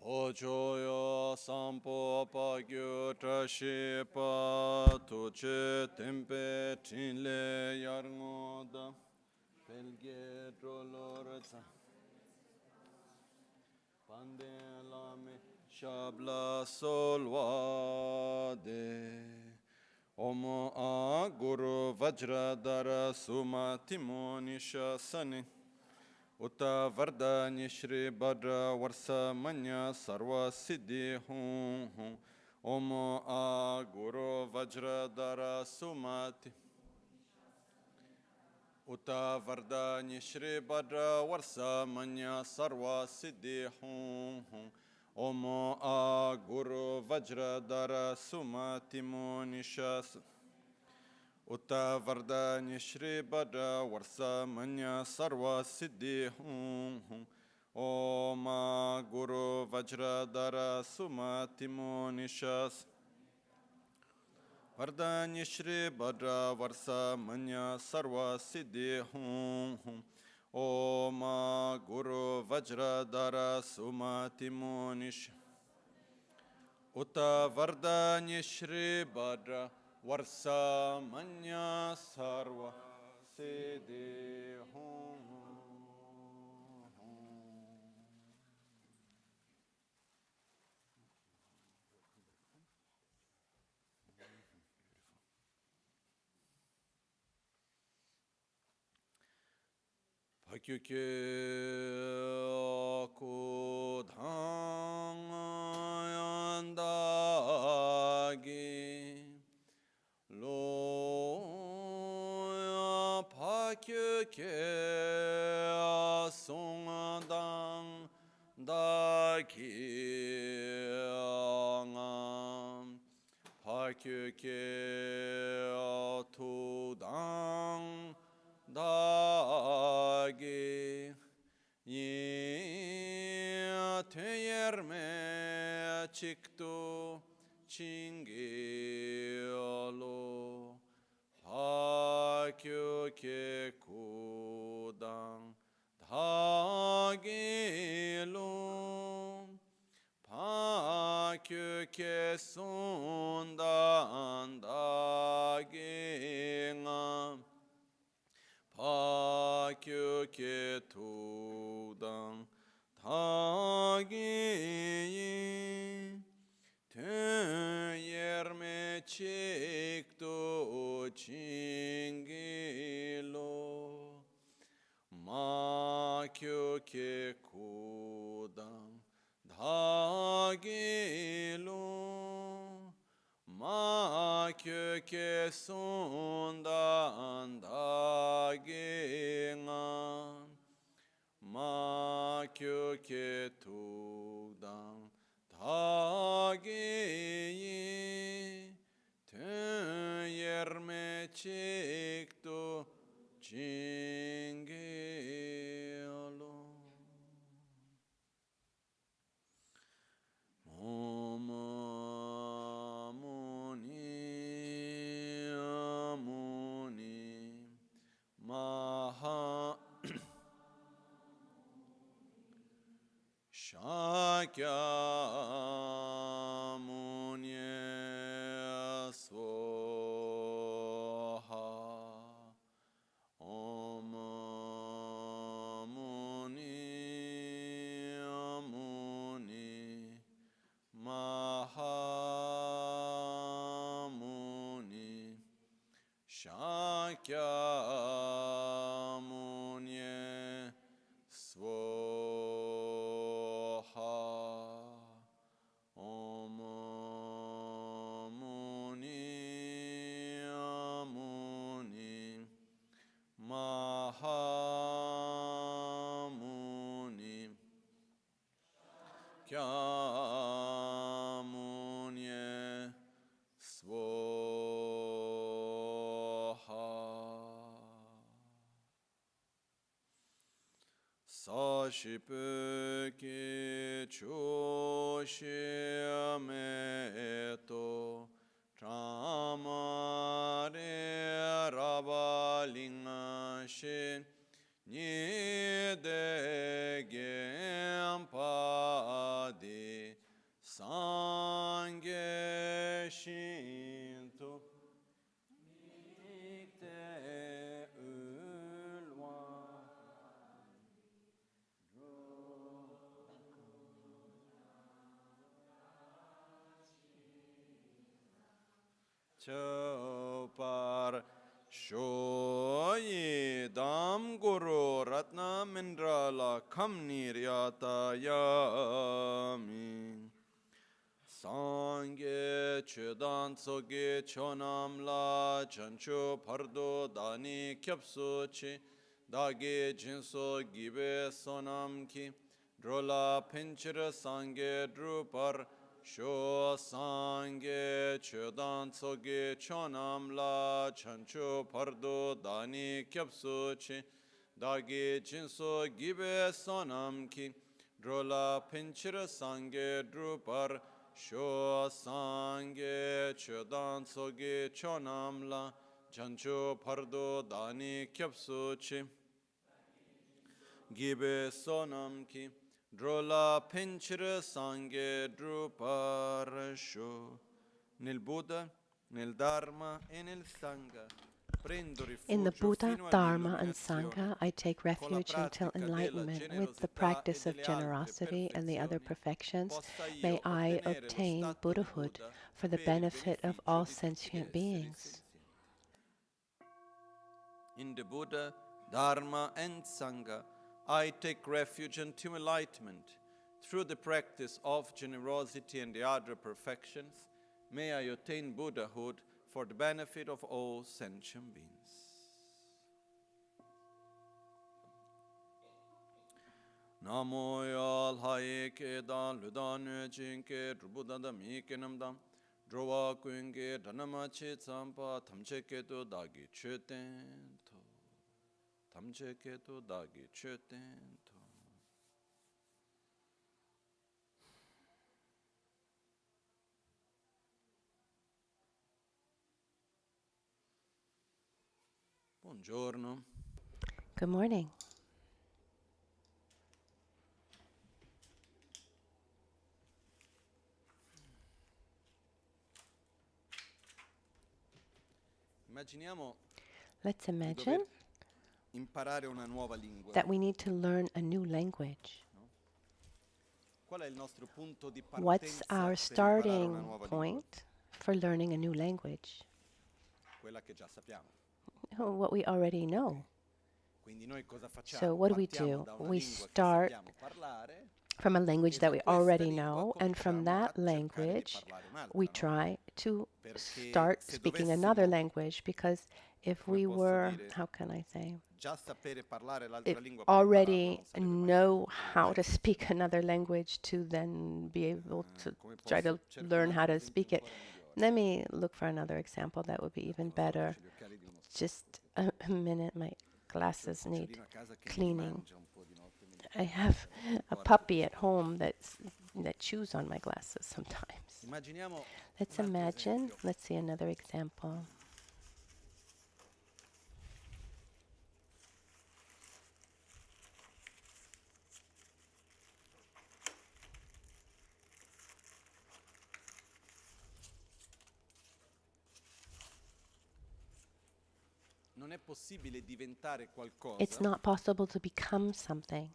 Hojoyo sampo pagyo trashipa tuche tempe chinle yarngoda pelge trolorza pande lame shabla solvade Om a guru vajradara sumatimo nishasani Uta Vardani Shri Bhadra Varsa Manya Sarva Siddhi Hum Om A Guru Vajradara Sumati Uta Vardani Shri Bhadra Varsa Manya Sarva Siddhi Hum Om A Guru Vajradara Sumati Monishas Uta Vardani Shri Bhadra Varsa Manya Sarva Siddhi Hum Om Guru Vajradara Sumati Monishas Vardani Shri Bhadra Varsa Manya Sarva Siddhi Hum Om Guru Vajradara Sumati Monishas Uta Vardani Shri Bhadra Varsa Manya Sarva Siddhi Hum Bhakyuke Kudhangandagi Loya Bhakyuke Sungdang Dagi Bhakyuke Tudang Dagi Ye Teyerme Chiktu Chingelo Hakyuke Kudang Dhagilo Hakyuke Sundan Dagingam Pakyuke Tudang Dhagi Teyerme Chiktu Chingilo Makyuke Kudang Dhagilo Makyuke Sundan Dagingan Makyuke Tudang Dhagi Teyerme Chiktu Chingelo Om Muni Maha Shakyamuni Swaha Om Muni Mahamuni Shakyamuni Swaha Om Muni Mahamuni Kyamunye Swaha Sashipeke Choshiameto Tramare Rabalingashe Nidegem Padi Chopar Shoyi Dam Guru Ratna Mindrala Kamni Ryata Yami Sangye Chedan Tsoge Chonam La Chancho Pardo Dani Kyapso Chi Dage Jinso Gibe Sonam Ki Drola Pinchira Sangye Drupar Sho Sangye Chedan Tsoge Chonam La Chancho Pardo Dani Kyapso Chi Dage Jinso Gibe Sonam Ki Drola Pinchira Sangye Drupar Sho Sangye Chedan Tsoge Chonam La Chancho Pardo Dani Kyapso Chi Gibe Sonam Ki Drola Pinchira Sangye Drupar Sho. Nel Buddha, nel Dharma e nel Sangha. In the Buddha, Dharma, and Sangha, I take refuge until enlightenment. With the practice of generosity and the other perfections, may I obtain Buddhahood for the benefit of all sentient beings. In the Buddha, Dharma, and Sangha, I take refuge until enlightenment. Through the practice of generosity and the other perfections, may I attain Buddhahood for the benefit of all sentient beings. Namo yal haye ke dan ludan jinke drubudan da mi ke namdam drowa kuinge dhanama che tsampa thamche ke to dagi cheten to thamche ke to dagi cheten to. Buongiorno. Good morning. Let's imagine that we need to learn a new language. What's our starting point for learning a new language? What we already know. So what do? We start from a language that we already know, and from that language we try to start speaking another language, because if we were, how can I say, already know how to speak another language to then be able to try to learn how to speak it. Let me look for another example that would be even better. Just a minute, my glasses need cleaning. I have a puppy at home that chews on my glasses sometimes. Let's imagine, let's see another example. It's not possible to become something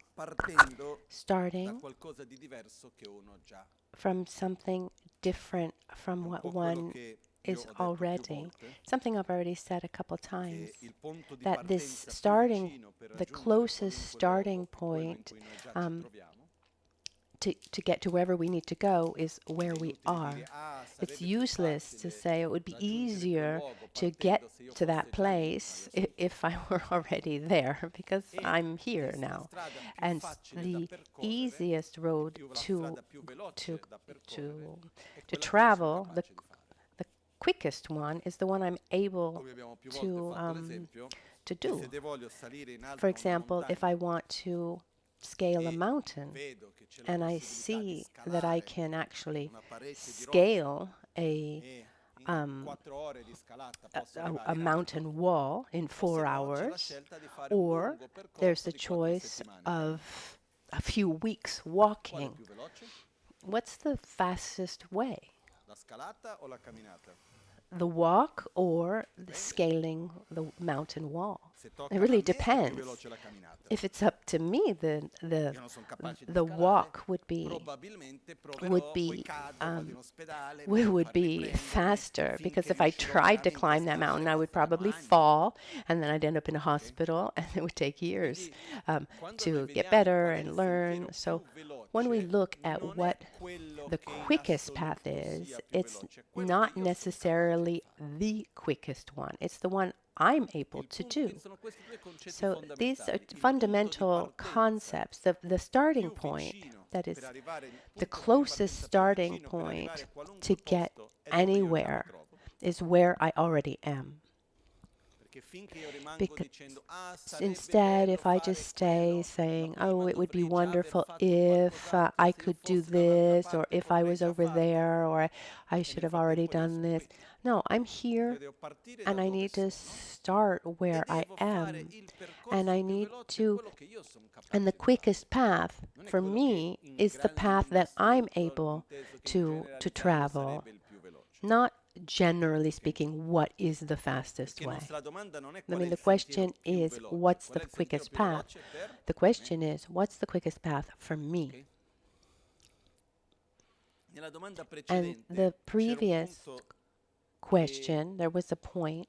starting from something different from what one is already. Something I've already said a couple times, that this starting, the closest starting point to get to wherever we need to go is where we are. It's useless to say it would be easier to get to that place if I were already there, because I'm here now. And the easiest road to travel, the quickest one, is the one I'm able to do. For example, if I want to scale a mountain, and I see that I can actually scale a mountain wall in 4 hours, or there's the choice of a few weeks walking. What's the fastest way? the walk or the scaling the mountain wall. It really depends. If it's up to me, the walk would be faster, because if I tried to climb that mountain, I would probably fall, and then I'd end up in a hospital, and it would take years to get better and learn. So when we look at what the quickest path is, it's not necessarily the quickest one. It's the one I'm able to do. So these are fundamental concepts. The starting point, that is the closest starting point to get anywhere, is where I already am. Because instead, if I just stay saying, oh, it would be wonderful if I could do this, or if I was over there, or I should have already done this. No, I'm here, and I need to start where I am. And I need to, and the quickest path for me is the path that I'm able to travel, not generally speaking, what is the fastest way? I mean, the question is, what's the quickest path? The question is, what's the quickest path for me? And the previous question, there was a point.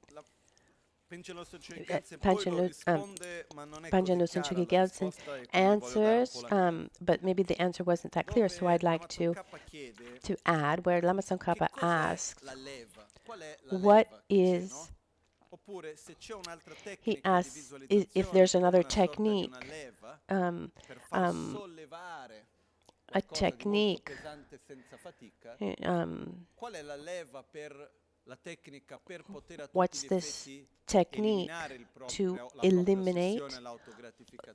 Panchen Losang Chökyi Gyaltsen answers, but maybe the answer wasn't that clear, so I'd like to add where Lama Tsongkhapa asks, what is, he asks if there's another technique, a technique, what's this technique to eliminate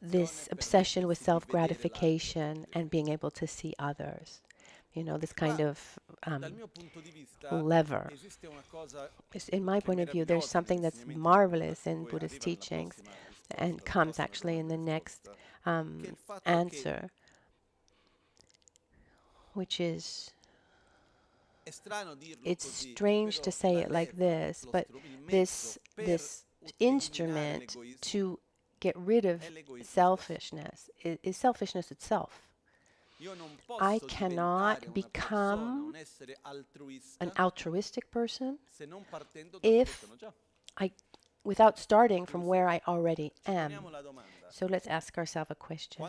this obsession with self-gratification and being able to see others? You know, this kind of lever. In my point of view, there's something that's marvelous in Buddhist teachings, and comes actually in the next answer, which is, it's strange to say it like this, but this instrument to get rid of selfishness is selfishness itself. I cannot become an altruistic person if without starting from where I already am. So let's ask ourselves a question.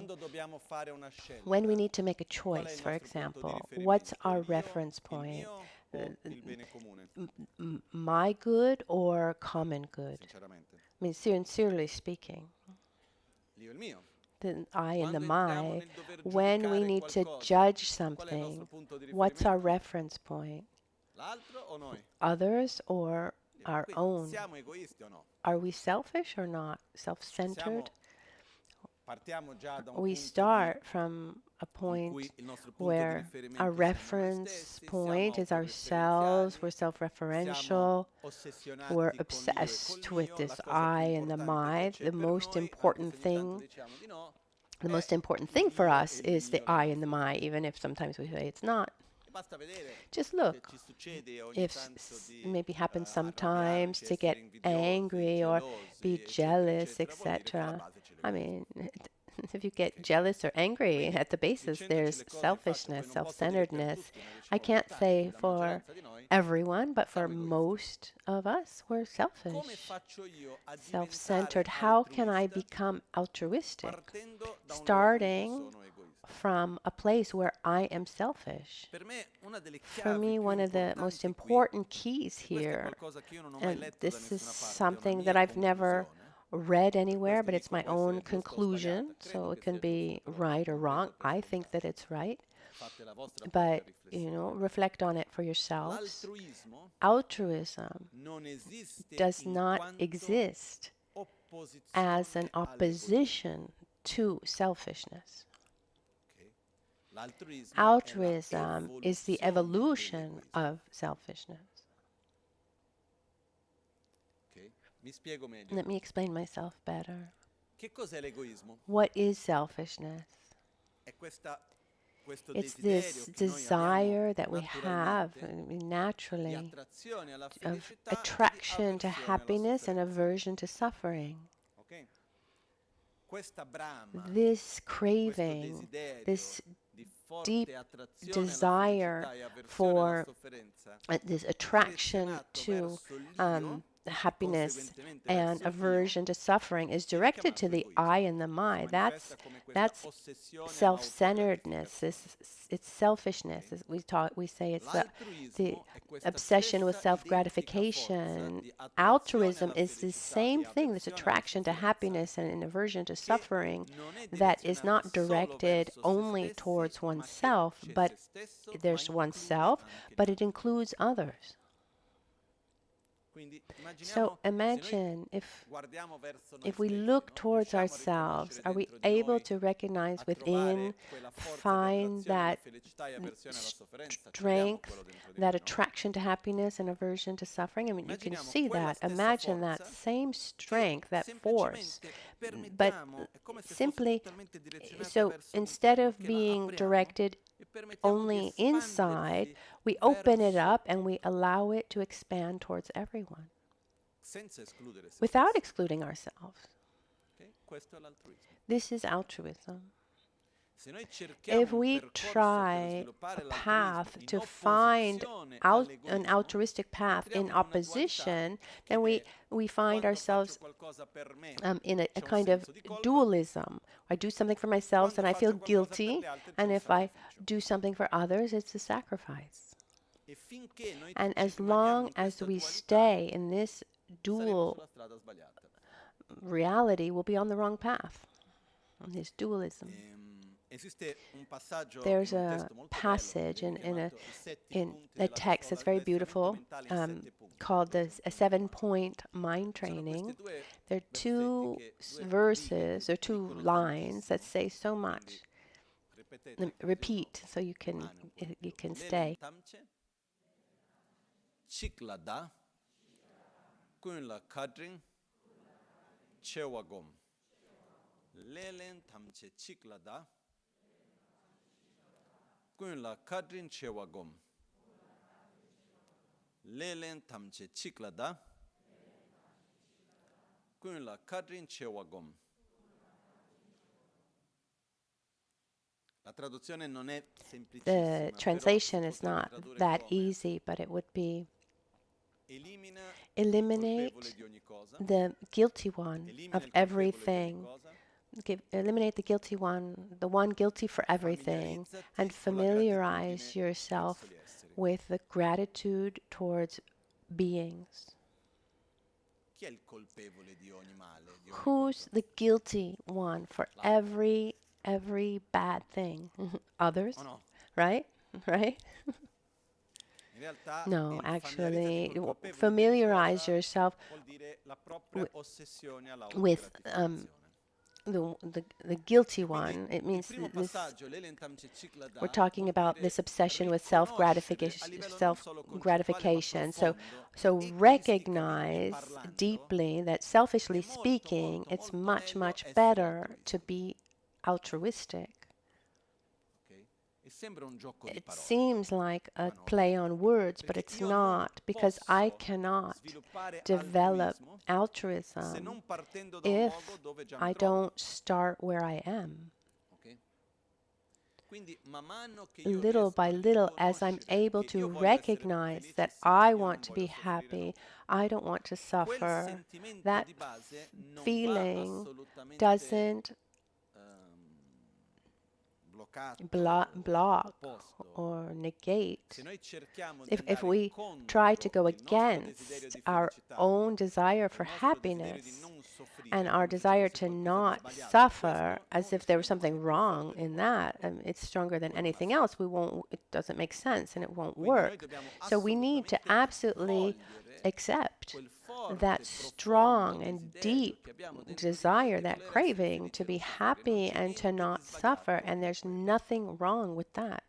When we need to make a choice, for example, what's our reference point? My good or common good? I mean, sincerely speaking. The I and the my. When we need to judge something, what's our reference point? Others or our own? Are we selfish or not? Self-centered? We start from a point where our reference point is ourselves, we're self-referential, we're obsessed with this I and the my. The most important thing for us is the I and the my, even if sometimes we say it's not. Just look. If maybe happens sometimes to get angry or be jealous, etc. I mean, if you get jealous or angry, at the basis there's selfishness, self-centeredness. I can't say for everyone, but for most of us, we're selfish, self-centered. How can I become altruistic? Starting from a place where I am selfish. For me, one of the most important keys here, and this is something that I've never read anywhere, but it's my own conclusion, so it can be right or wrong. I think that it's right, but, you know, reflect on it for yourselves. Altruism does not exist as an opposition to selfishness. Altruism is the evolution of selfishness. Let me explain myself better. What is selfishness? It's this desire that we have naturally of attraction to happiness and aversion to suffering. This craving, this deep desire for this attraction to happiness and aversion to suffering is directed to the I and the my. That's self-centeredness. It's selfishness. As we say it's the obsession with self-gratification. Altruism is the same thing. This attraction to happiness and an aversion to suffering that is not directed only towards oneself, but there's oneself, but it includes others. So imagine if we look towards ourselves, are we able to recognize within, find that strength, that attraction to happiness and aversion to suffering? I mean, you can see that. Imagine that same strength, that force, but simply, so instead of being directed only inside, we open it up and we allow it to expand towards everyone without excluding ourselves. This is altruism. If we try a path to find an altruistic path in opposition, then we find ourselves in a kind of dualism. I do something for myself and I feel guilty, and if I do something for others, it's a sacrifice. And as long as we stay in this dual reality, we'll be on the wrong path, on this dualism. There's a passage in a text that's very beautiful called a 7-point mind training. There are 2 verses or 2 lines that say so much. Repeat so you can stay. Chiklada kunla kadring chewagom lelen tamche chiklada kunla kadrin chewagom lelen tamche chiklada kunla kadrin chewagom. The translation is not that easy, but it would be eliminate the guilty one of everything. Eliminate the guilty one, the one guilty for everything, and familiarize yourself with the gratitude towards beings. Who's the guilty one for every bad thing? Others, right? Right? No, actually, familiarize yourself with the guilty one. It means this, we're talking about this obsession with self-gratification. So recognize deeply that, selfishly speaking, it's much better to be altruistic. It seems like a play on words, but it's not, because I cannot develop altruism if I don't start where I am. Little by little, as I'm able to recognize that I want to be happy, I don't want to suffer, that feeling doesn't block or negate. If we try to go against our own desire for happiness and our desire to not suffer, as if there was something wrong in that, it's stronger than anything else, it doesn't make sense and it won't work. So we need to absolutely accept that strong and deep desire, that craving to be happy and to not suffer, and there's nothing wrong with that.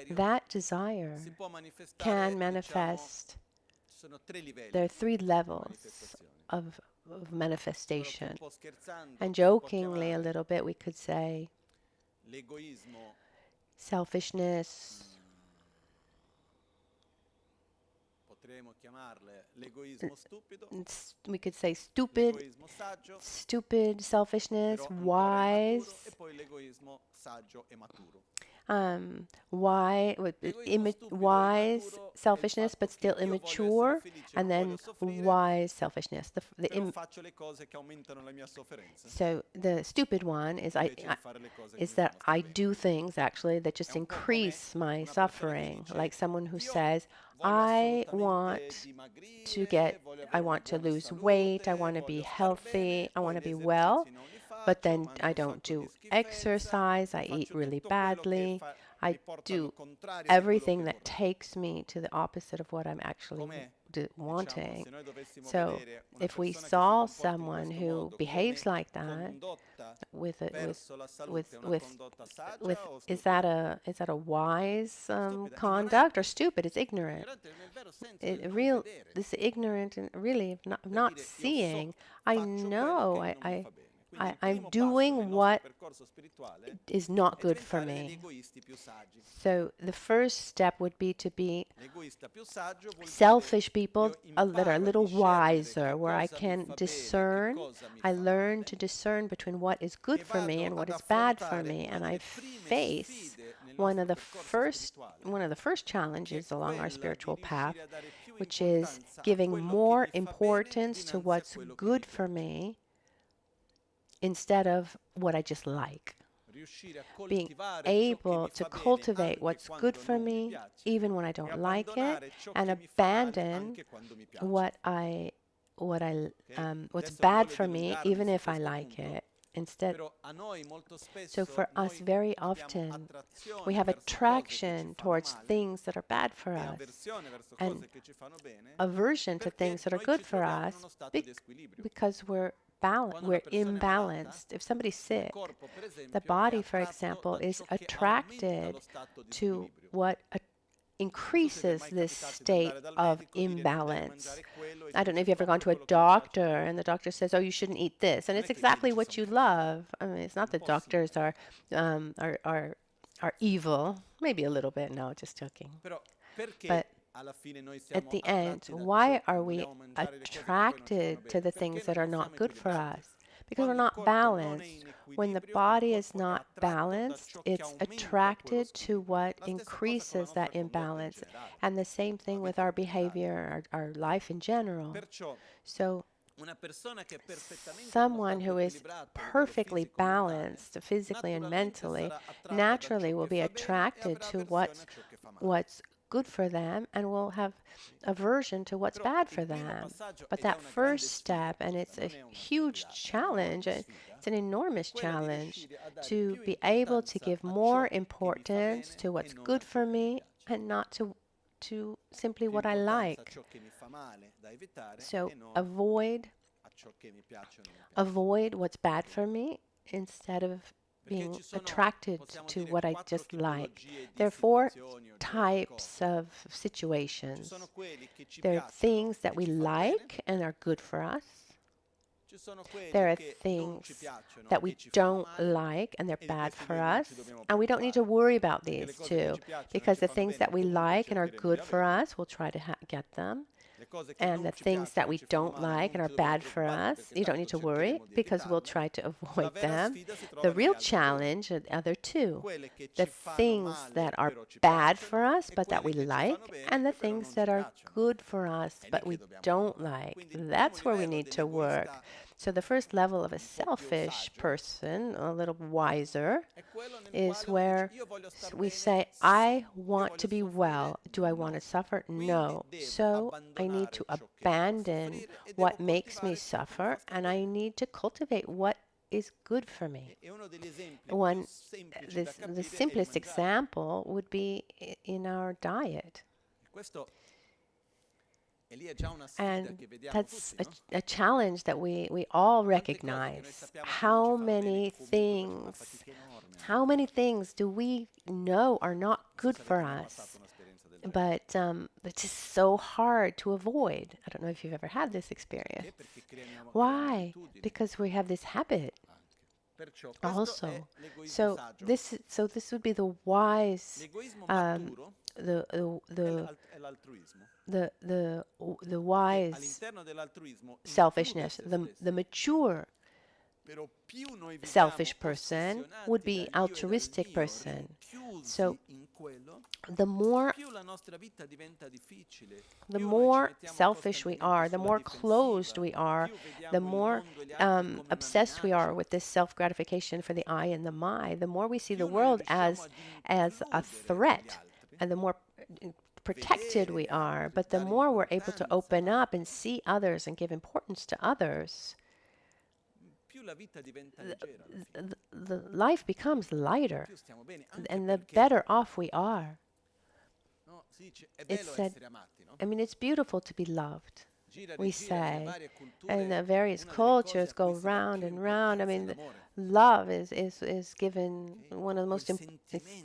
That desire can manifest. There are 3 levels of manifestation. And jokingly a little bit, we could say l'egoismo selfishness. potremmo chiamarle l'egoismo stupido, We could say stupid, l'egoismo saggio, selfishness, però ancora immaturo, e wise, poi l'egoismo saggio e maturo. wise selfishness, but still immature, and then wise selfishness. Però faccio le cose che aumentano la mia sofferenza. So the stupid one is that I do things actually that just increase my suffering. Like someone who says, I want to lose weight, I want to be healthy, I want to be well, but then I don't do exercise, I eat really badly, I do everything that takes me to the opposite of what I'm actually wanting. So if we saw someone who behaves like that is that a wise conduct or stupid? It's ignorant. This ignorant and really not seeing. I know I'm doing what is not good for me. So the first step would be to be selfish people that are a little wiser, where I can discern. I learn to discern between what is good for me and what is bad for me, and I face one of the first challenges along our spiritual path, which is giving more importance to what's good for me instead of what I just like. Being able to cultivate what's good for me even when I don't like it, and abandon what's bad for me even if I like it. So for us, very often, we have attraction towards things that are bad for us and aversion to things that are good for us because we're imbalanced. If somebody's sick, the body, for example, is attracted to what increases this state of imbalance. I don't know if you've ever gone to a doctor and the doctor says, "Oh, you shouldn't eat this," and it's exactly what you love. I mean, it's not that doctors are evil. Maybe a little bit. No, just joking. But at the end, why are we attracted to the things that are not good for us? Because we're not balanced. When the body is not balanced, it's attracted to what increases that imbalance. And the same thing with our behavior, our life in general. So someone who is perfectly balanced physically and mentally naturally will be attracted to what's good for them and will have aversion to what's bad for them. But that first step, and it's a huge challenge, it's an enormous challenge to be able to give more importance to what's good for me and not to simply what I like. So avoid what's bad for me instead of being attracted to what I just like. There are four types of situations. There are things that we like and are good for us. There are things that we don't like and they're bad for us. And we don't need to worry about these two, because the things that we like and are good for us, we'll try to get them. And the things that we don't like and are bad for us, you don't need to worry, because we'll try to avoid them. The real challenge are the other two. The things that are bad for us but that we like, and the things that are good for us but we don't like. That's where we need to work. So the first level of a selfish person, a little wiser, is where we say, I want to be well. Do I want to suffer? No. So I need to abandon what makes me suffer, and I need to cultivate what is good for me. The simplest example would be in our diet. And that's a challenge that we all recognize. How many things do we know are not good for us? But it's just so hard to avoid. I don't know if you've ever had this experience. Why? Because we have this habit. Also, this would be the wise, the wise selfishness. The mature selfish person would be altruistic person. So the more selfish we are, the more closed we are, the more obsessed we are with this self-gratification for the I and the my, the more we see the world as a threat, and the more protected we are. But the more we're able to open up and see others and give importance to others, the life becomes lighter, and the better off we are. It's said, I mean, it's beautiful to be loved, we say, and the various cultures go round and round. I mean, love is given one of the most,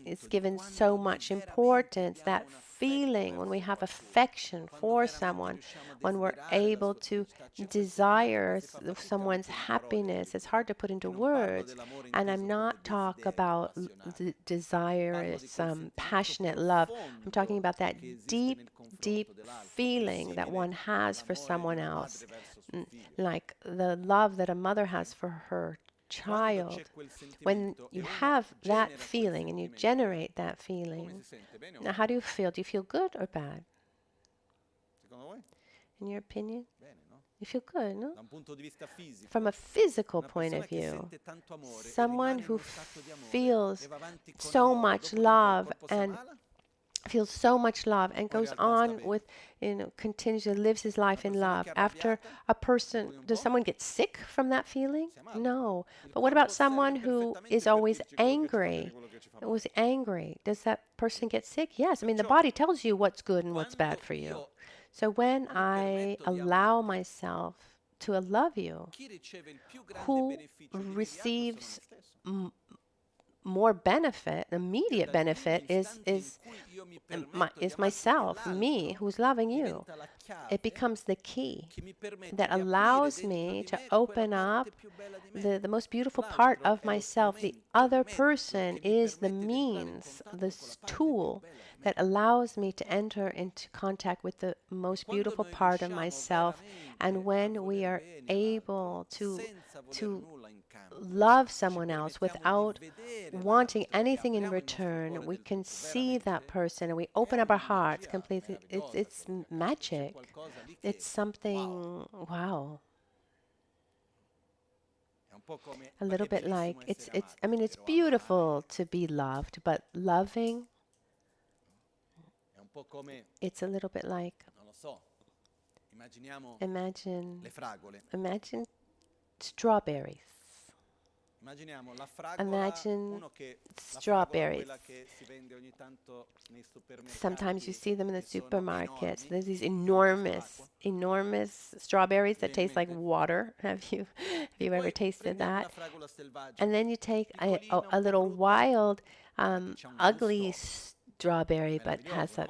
it's given so much importance. That feeling when we have affection for someone, when we're able to desire someone's happiness, it's hard to put into words. And I'm not talking about desirous, passionate love. I'm talking about that deep, deep feeling that one has for someone else, like the love that a mother has for her child. When you have that feeling and you generate that feeling, now how do you feel? Do you feel good or bad? In your opinion? You feel good, no? From a physical point of view, someone who feels so much love and goes on with, continues to live his life in love. After a person, does someone get sick from that feeling? No. But what about someone who is always angry? Does that person get sick? Yes. I mean, the body tells you what's good and what's bad for you. So when I allow myself to love you, who receives more benefit, immediate benefit, is myself, me, who's loving you. It becomes the key that allows me to open up the most beautiful part of myself. The other person is the means, this tool that allows me to enter into contact with the most beautiful part of myself. And when we are able to love someone else without wanting anything in return, we can see that person and we open up our hearts completely. It's magic. It's something, wow. A little bit like, I mean, it's beautiful to be loved, but loving, it's a little bit like, imagine strawberries. Imagine strawberries. Sometimes you see them in the supermarkets. There's these enormous strawberries that taste like water. Have you ever tasted that? And then you take a little wild, ugly strawberry, but has a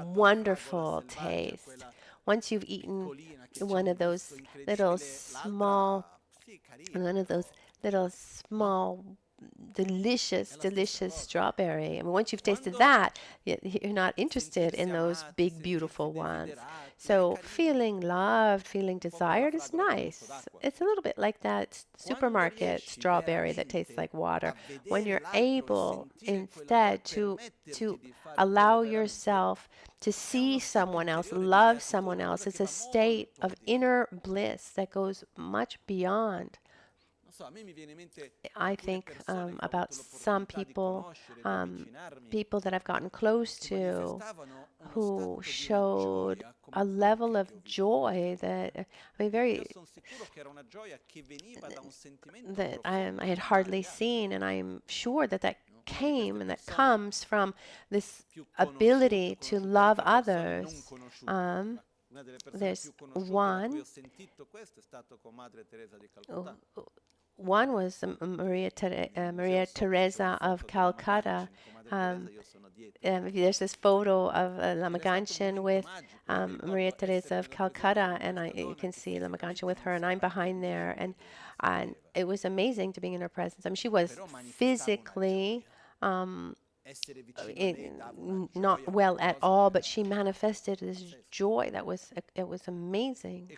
wonderful taste. Once you've eaten one of those little small, delicious strawberry. I mean, once you've tasted that, you're not interested in those big, beautiful ones. So feeling loved, feeling desired is nice. It's a little bit like that supermarket strawberry that tastes like water. When you're able instead to allow yourself to see someone else, love someone else, it's a state of inner bliss that goes much beyond. I think about some people, people that I've gotten close to, who showed a level of joy that, I mean, that I had hardly seen, and I'm sure that came and that comes from this ability to love others. There's one was Maria Teresa of Calcutta. There's this photo of Lama Ganchen with Maria Teresa of Calcutta, and you can see Lama Ganchen with her, and I'm behind there, and it was amazing to be in her presence. I mean, she was physically not well at all, but she manifested this joy that was amazing.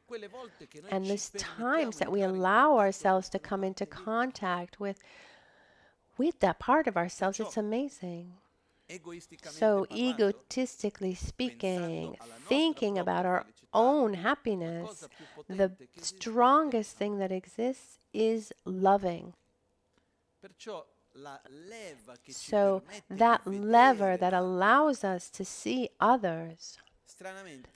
And there's times that we allow ourselves to come into contact with that part of ourselves. It's amazing. So egotistically speaking, thinking about our own happiness, the strongest thing that exists is loving. So that lever that allows us to see others,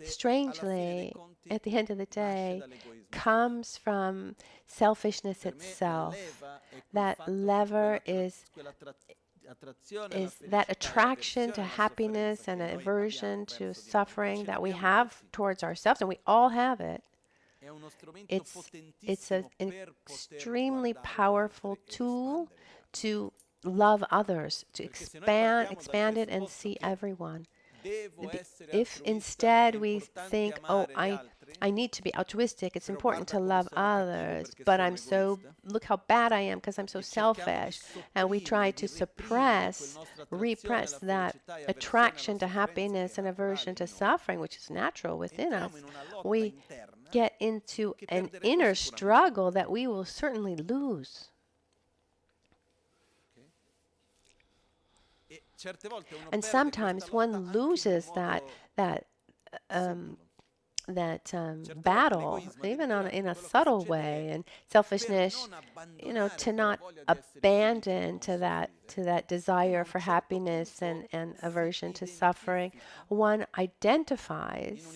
strangely, at the end of the day, comes from selfishness itself. That lever is that attraction to happiness and aversion to suffering that we have towards ourselves, and we all have it. It's an extremely powerful tool to love others, to expand it and see everyone. If instead we think, oh, I need to be altruistic, it's important to love others, but look how bad I am because I'm so selfish, and we try to repress that attraction to happiness and aversion to suffering, which is natural within us, we get into an inner struggle that we will certainly lose. And sometimes one loses that battle, even in a subtle way, and selfishness, to not abandon to that desire for happiness and aversion to suffering. One identifies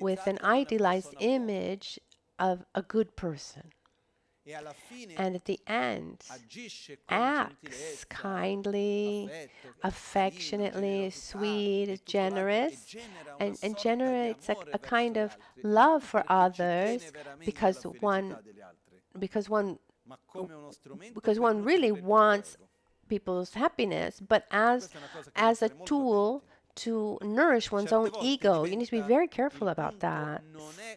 with an idealized image of a good person, and at the end acts kindly, affectionately, sweet, generous, and generates a kind of love for others because one really wants people's happiness, but as a tool to nourish one's own ego. You need to be very careful about that.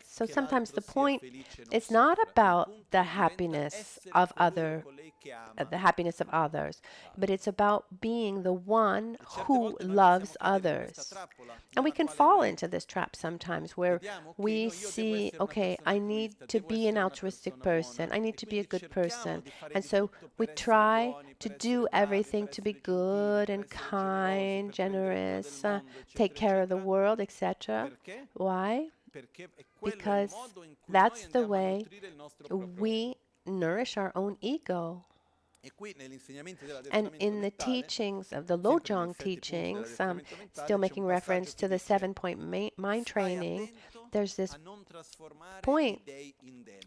So sometimes the point is not about the happiness of others, but it's about being the one who loves others. And we can fall into this trap sometimes where we see, okay, I need to be an altruistic person, I need to be a good person, and so we try to do everything to be good and kind, generous, take care of the world, etc. Why? Because that's the way we nourish our own ego. And in the teachings of the Lojong teachings, still making reference to the 7-point mind training, there's this point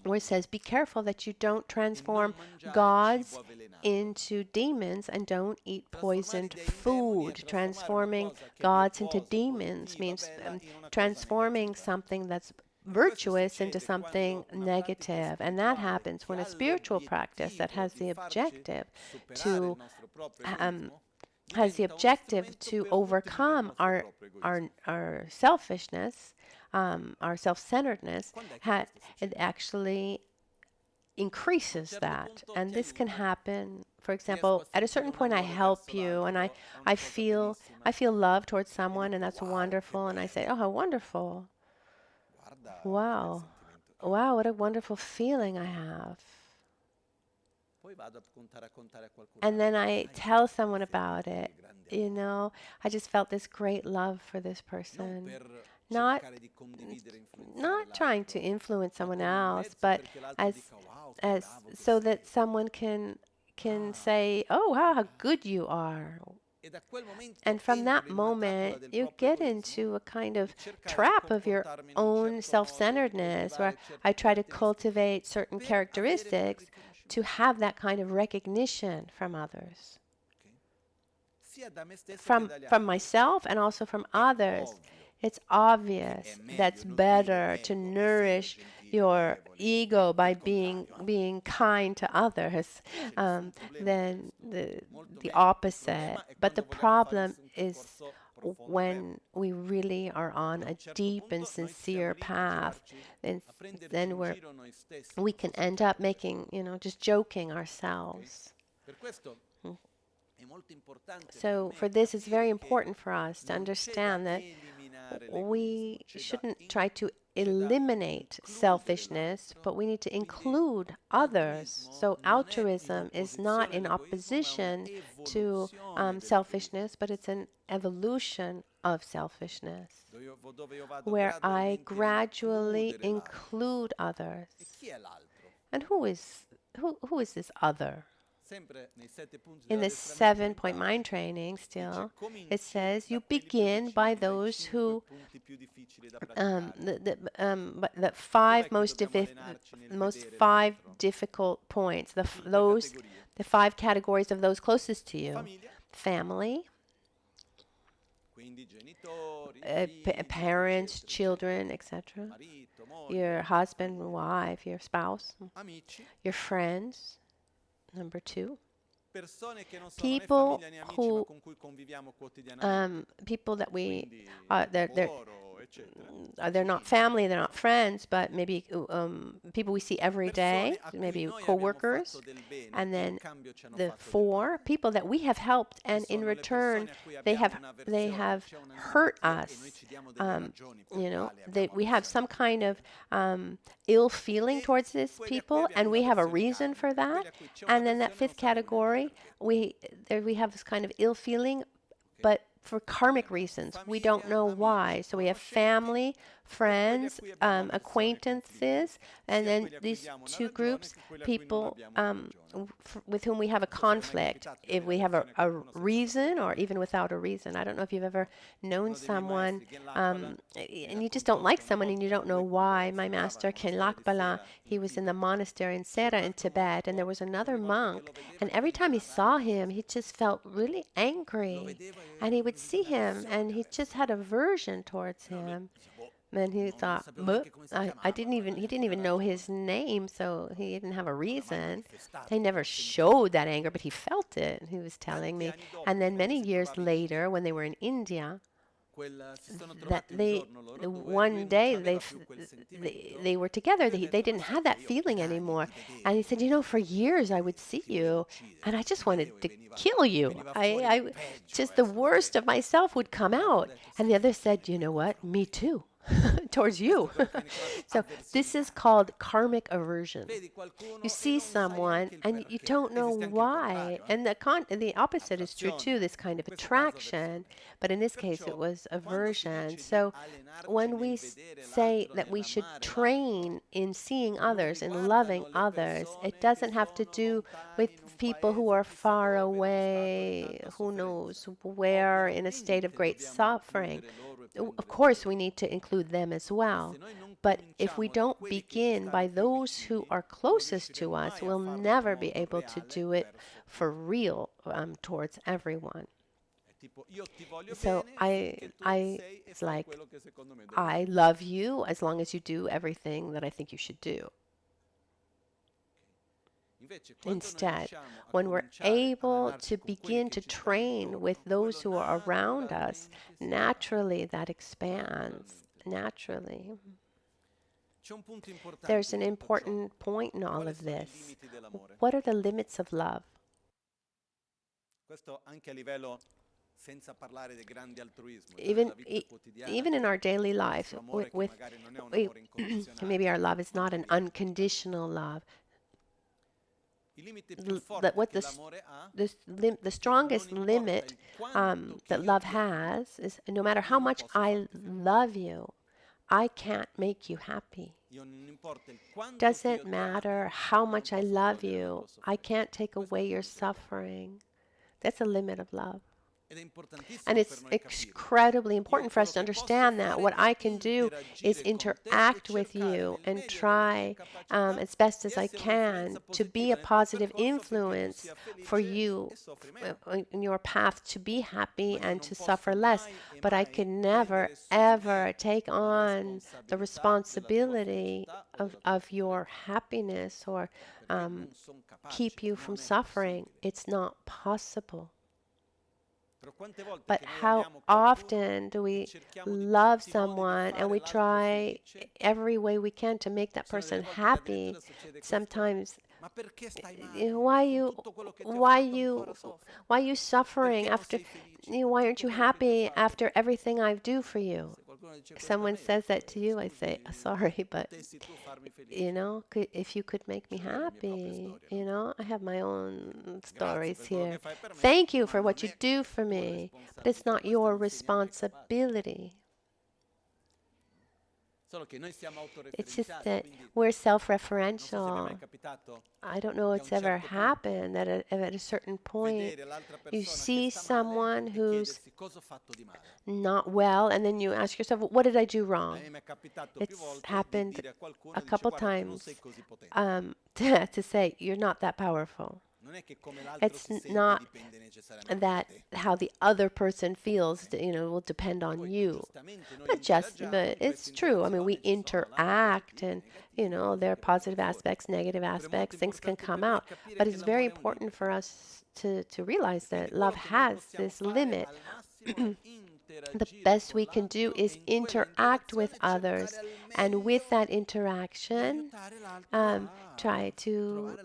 where it says, be careful that you don't transform gods into demons and don't eat poisoned food. Transforming gods into demons means transforming something that's virtuous into something negative, and that happens when a spiritual practice that has the objective to overcome our selfishness, our self-centeredness, it actually increases that. And this can happen, for example, at a certain point I help you and I feel love towards someone, and that's wonderful, and I say, oh, how wonderful. Wow, what a wonderful feeling I have. And then I tell someone about it. I just felt this great love for this person. Not trying to influence someone else, but as so that someone can say, oh, wow, how good you are. And from that moment, you get into a kind of trap of your own self-centeredness, where I try to cultivate certain characteristics to have that kind of recognition from others. From myself and also from others. It's obvious that's better to nourish your ego by being kind to others, then the opposite. But the problem is when we really are on a deep and sincere path, then we can end up making, just joking ourselves. So for this, it's very important for us to understand that we shouldn't try to eliminate selfishness, but we need to include others. So altruism is not in opposition to selfishness, but it's an evolution of selfishness, where I gradually include others. And who is this other? In the 7-point mind training, still, it says you begin by those who, the five most difficult points, the 5 categories of those closest to you: family, parents, children, etc., your husband, wife, your spouse, your friends. Number 2, people that we they're not family, they're not friends, but maybe people we see every day, maybe co-workers. And then the 4, people that we have helped, and in return they have hurt us. We have some kind of ill feeling towards these people, and we have a reason for that. And then that 5th category, we have this kind of ill feeling, but for karmic reasons. We don't know why. So we have family, friends, acquaintances, and then these 2 groups, people with whom we have a conflict, if we have a reason or even without a reason. I don't know if you've ever known someone and you just don't like someone and you don't know why. My master, Lakbala, he was in the monastery in Sera in Tibet, and there was another monk, and every time he saw him, he just felt really angry. And he would see him and he just had aversion towards him. And he thought, he didn't even know his name, so he didn't have a reason. He never showed that anger, but he felt it, he was telling me. And then many years later, when they were in India, that one day they were together. They didn't have that feeling anymore. And he said, for years I would see you and I just wanted to kill you. I just, the worst of myself would come out. And the other said, you know what? Me too. Towards you. So this is called karmic aversion. You see someone and you don't know why. And the opposite is true too, this kind of attraction. But in this case, it was aversion. So when we say that we should train in seeing others and loving others, it doesn't have to do with people who are far away, who knows where, in a state of great suffering. Of course, we need to include them as well. But if we don't begin by those who are closest to us, we'll never be able to do it for real towards everyone. So it's like, I love you as long as you do everything that I think you should do. Instead, when we're able to begin to train with those who are around us, naturally that expands, naturally. There's an important point in all of this. What are the limits of love? Even in our daily life, maybe our love is not an unconditional love. The strongest limit that love has is, no matter how much I love you, I can't make you happy. Doesn't matter how much I love you, I can't take away your suffering. That's a limit of love. And it's incredibly important for us to understand that what I can do is interact with you and try as best as I can to be a positive influence for you in your path to be happy and to suffer less. But I can never, ever take on the responsibility of your happiness or keep you from suffering. It's not possible. But how often do we love someone and we try every way we can to make that person happy? Sometimes, why you suffering after? Why aren't you happy after everything I do for you? Someone says that to you, I say, sorry, but if you could make me happy, I have my own stories here. Thank you for what you do for me, but it's not your responsibility. It's just that we're self-referential. I don't know what's ever happened that at a certain point you see someone who's not well and then you ask yourself, what did I do wrong? It's happened a couple times to say, you're not that powerful. It's not that how the other person feels, will depend on you. But it's true. I mean, we interact and, there are positive aspects, negative aspects, things can come out. But it's very important for us to realize that love has this limit. The best we can do is interact with others, and with that interaction, try to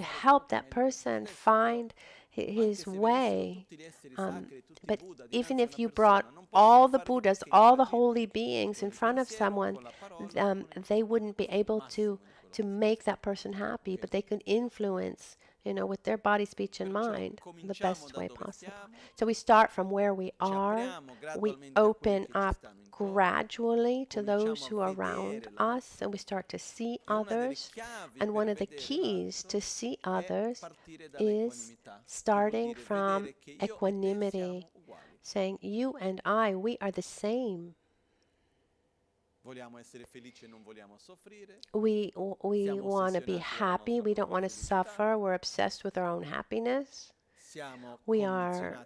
help that person find his way. But even if you brought all the Buddhas, all the holy beings in front of someone, they wouldn't be able to make that person happy, but they can influence with their body, speech, and mind the best way possible. So we start from where we are. We open up gradually to those who are around us, and we start to see others. And one of the keys to see others is starting from equanimity, saying, you and I, we are the same. We want to be happy. We don't want to suffer. We're obsessed with our own happiness. We are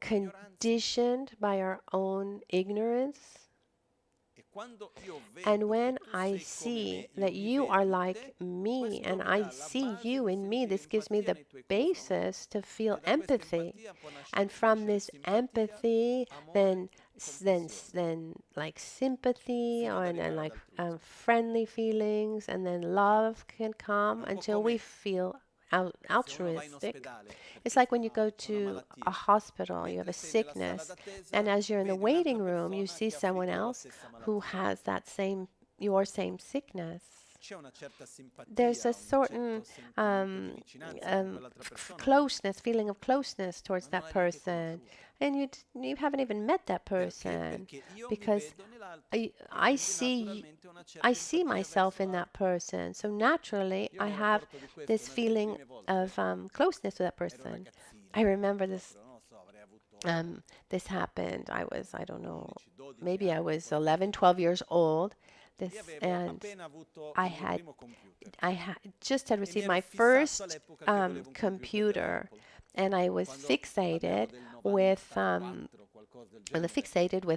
conditioned by our own ignorance. And when I see that you are like me and I see you in me, this gives me the basis to feel empathy. And from this empathy, then like sympathy and then like friendly feelings, and then love can come until we feel altruistic. It's like when you go to a hospital, you have a sickness, and as you're in the waiting room, you see someone else who has your same sickness. There's a certain closeness, feeling of closeness towards that person, and you haven't even met that person, because I see myself in that person. So naturally, I have this feeling of closeness to that person. I remember this. This happened. I don't know, maybe I was 11, 12 years old. And I had just received my first computer, and I was fixated with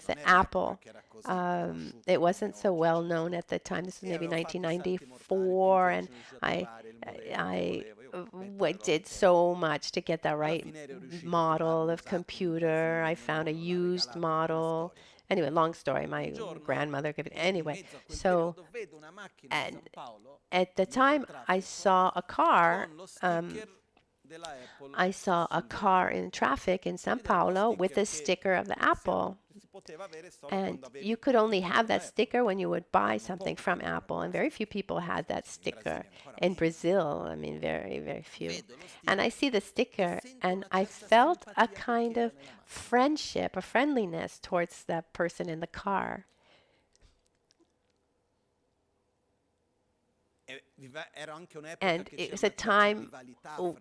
the Apple. It wasn't so well known at the time. This was maybe 1994, and I did so much to get the right model of computer. I found a used model. Anyway, long story. My grandmother gave it. Anyway, so and at the time I saw a car. I saw a car in traffic in São Paulo with a sticker of the Apple. And you could only have that sticker when you would buy something from Apple, and very few people had that sticker. In Brazil, I mean, very, very few. And I see the sticker, and I felt a kind of friendship, a friendliness towards that person in the car. And it was a time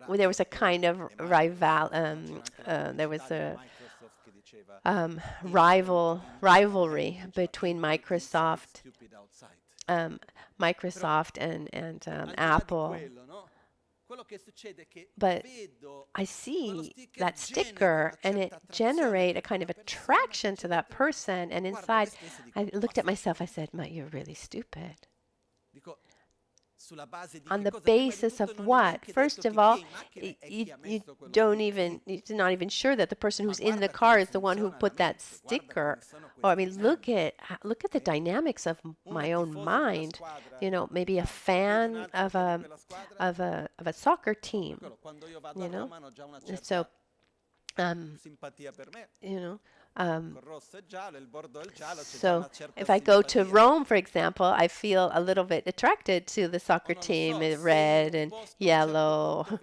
where there was a kind of there was a rivalry between Microsoft and Apple. But I see that sticker and it generate a kind of attraction to that person. And inside, I looked at myself, I said, you're really stupid. On the basis of what? First of all, you're not even sure that the person who's in the car is the one who put that sticker. Or I mean, look at the dynamics of my own mind. You know, maybe a fan of a soccer team. You know, so you know. So if I go to Rome, for example, I feel a little bit attracted to the soccer team, red and yellow.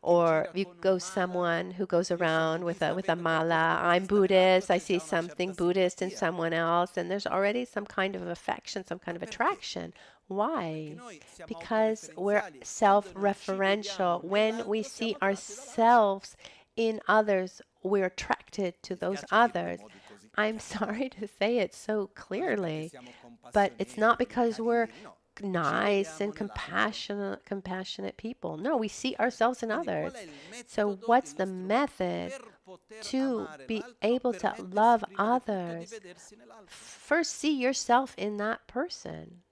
Or you go someone who goes around with a mala. I'm Buddhist. I see something Buddhist in someone else, and there's already some kind of affection, some kind of attraction. Why? Because we're self-referential. When we see ourselves in others, we're attracted to those others. I'm sorry to say it so clearly, but it's not because we're nice and compassionate people. No, we see ourselves in others. So what's the method to be able to love others? First, see yourself in that person.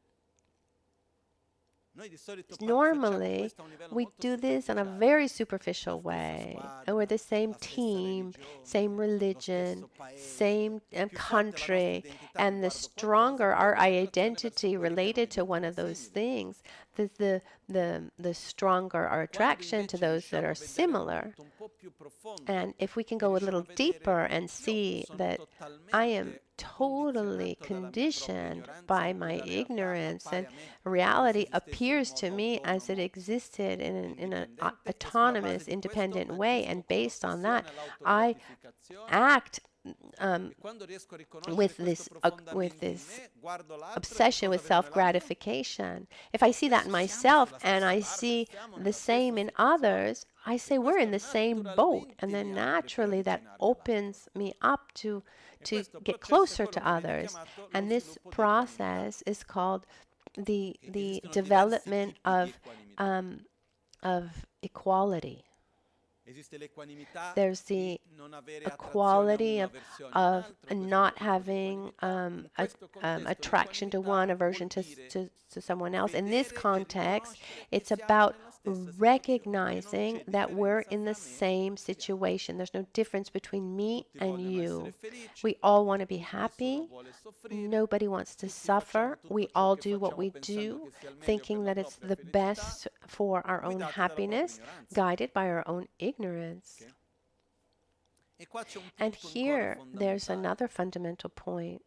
Normally, we do this in a very superficial way, and we're the same team, same religion, same country, and the stronger our identity related to one of those things, the stronger our attraction to those that are similar. And if we can go a little deeper and see that I am totally conditioned by my ignorance, and reality appears to me as it existed in an autonomous, independent way, and based on that, I act with this obsession with self-gratification. If I see that in myself and I see the same in others, I say we're in the same boat, and then naturally that opens me up to get closer to others. And this process is called the development of equality. There's the equality of not having attraction to one, aversion to someone else. In this context, it's about recognizing that we're in the same situation. There's no difference between me and you. We all want to be happy. Nobody wants to suffer. We all do what we do, thinking that it's the best for our own happiness, guided by our own ignorance. And here, there's another fundamental point.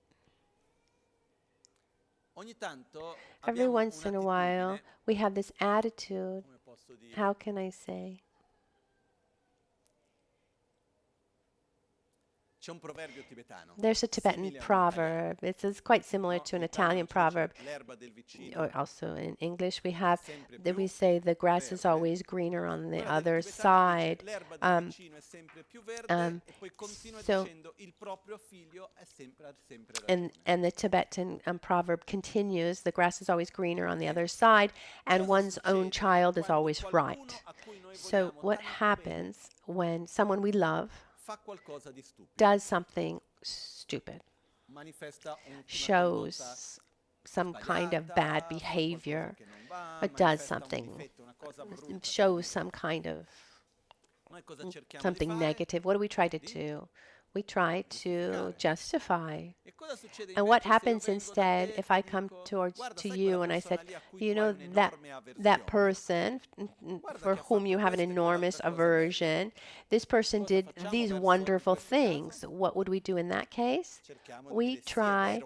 Every once in a while, we have this attitude. How can I say? There's a Tibetan proverb. It's quite similar to an Italian proverb. Or also in English, we say the grass is always greener on the other side. And the Tibetan proverb continues: the grass is always greener on the other side, and one's own child is always right. So what happens when someone we love does something stupid, shows some kind of bad behavior, or does something, shows some kind of something negative? What do we try to do? We try to justify. And what happens instead if I come to you and I said, you know, that person for whom you have an enormous aversion, this person did these wonderful things. What would we do in that case? We try,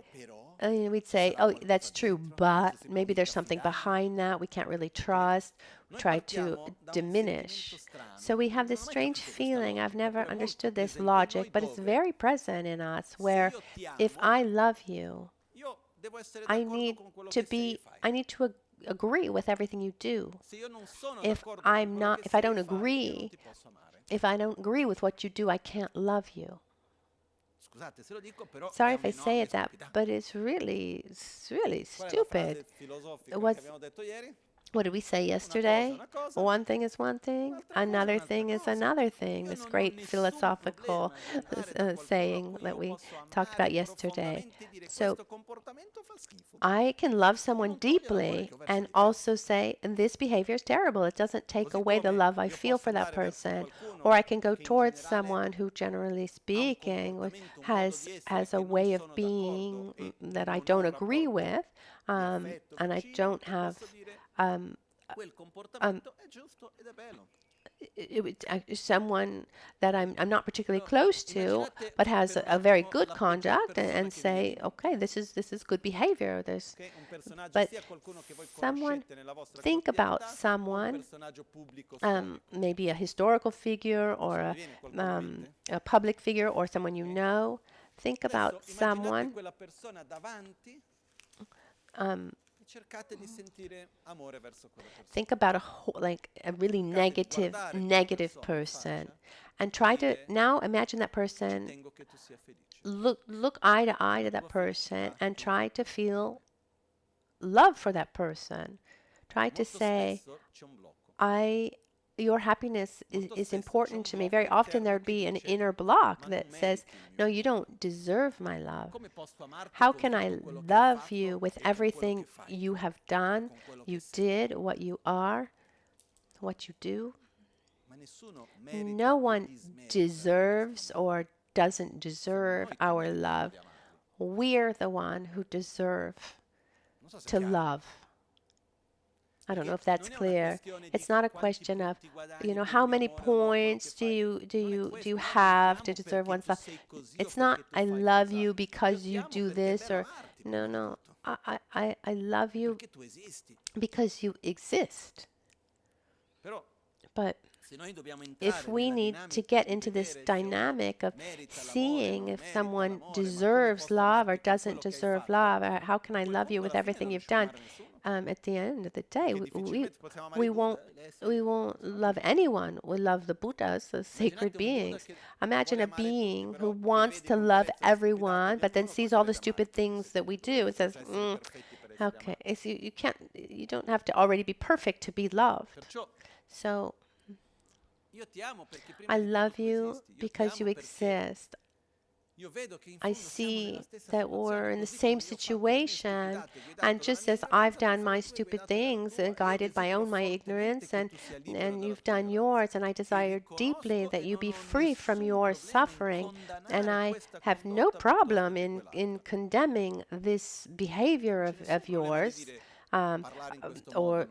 we'd say, oh, that's true, but maybe there's something behind that we can't really trust. Try to diminish. So we have this strange feeling. I've never understood this logic, but it's very present in us, where if I love you, I need to agree with everything you do. If I don't agree, if I don't agree with what you do, I can't love you. Sorry if I say it that, but it's really stupid. What did we say yesterday? One thing is one thing, another thing is another thing. This great philosophical saying that we talked about yesterday. So I can love someone deeply and also say, this behavior is terrible. It doesn't take away the love I feel for that person. Or I can go towards someone who, generally speaking, has a way of being that I don't agree with, and I don't have someone that I'm not particularly close to, but has a very good conduct, and say, okay, this is good behavior. But someone, think about someone, maybe a historical figure or a public figure or someone you know. Think about someone. Think about a really negative person, and try to now imagine that person. Look eye to eye to that person, and try to feel love for that person. Try to say, your happiness is important to me. Very often there would be an inner block that says, no, you don't deserve my love. How can I love you with everything you have done, you did, what you are, what you do? No one deserves or doesn't deserve our love. We're the one who deserve to love. I don't know if that's clear. It's not a question of, how many points do you have to deserve one's love. It's not, I love you because you do this, or no. I love you because you exist. But if we need to get into this dynamic of seeing if someone deserves love or doesn't deserve love, or how can I love you with everything you've done? At the end of the day, we won't love anyone. We love the Buddhas, the sacred beings. Imagine a being who wants to love everyone, but then sees all the stupid things that we do and says, okay, you don't have to already be perfect to be loved. So I love you because you exist. I see that we're in the same situation, and just as I've done my stupid things, guided by my ignorance, and you've done yours, and I desire deeply that you be free from your suffering, and I have no problem in condemning this behavior of yours. Or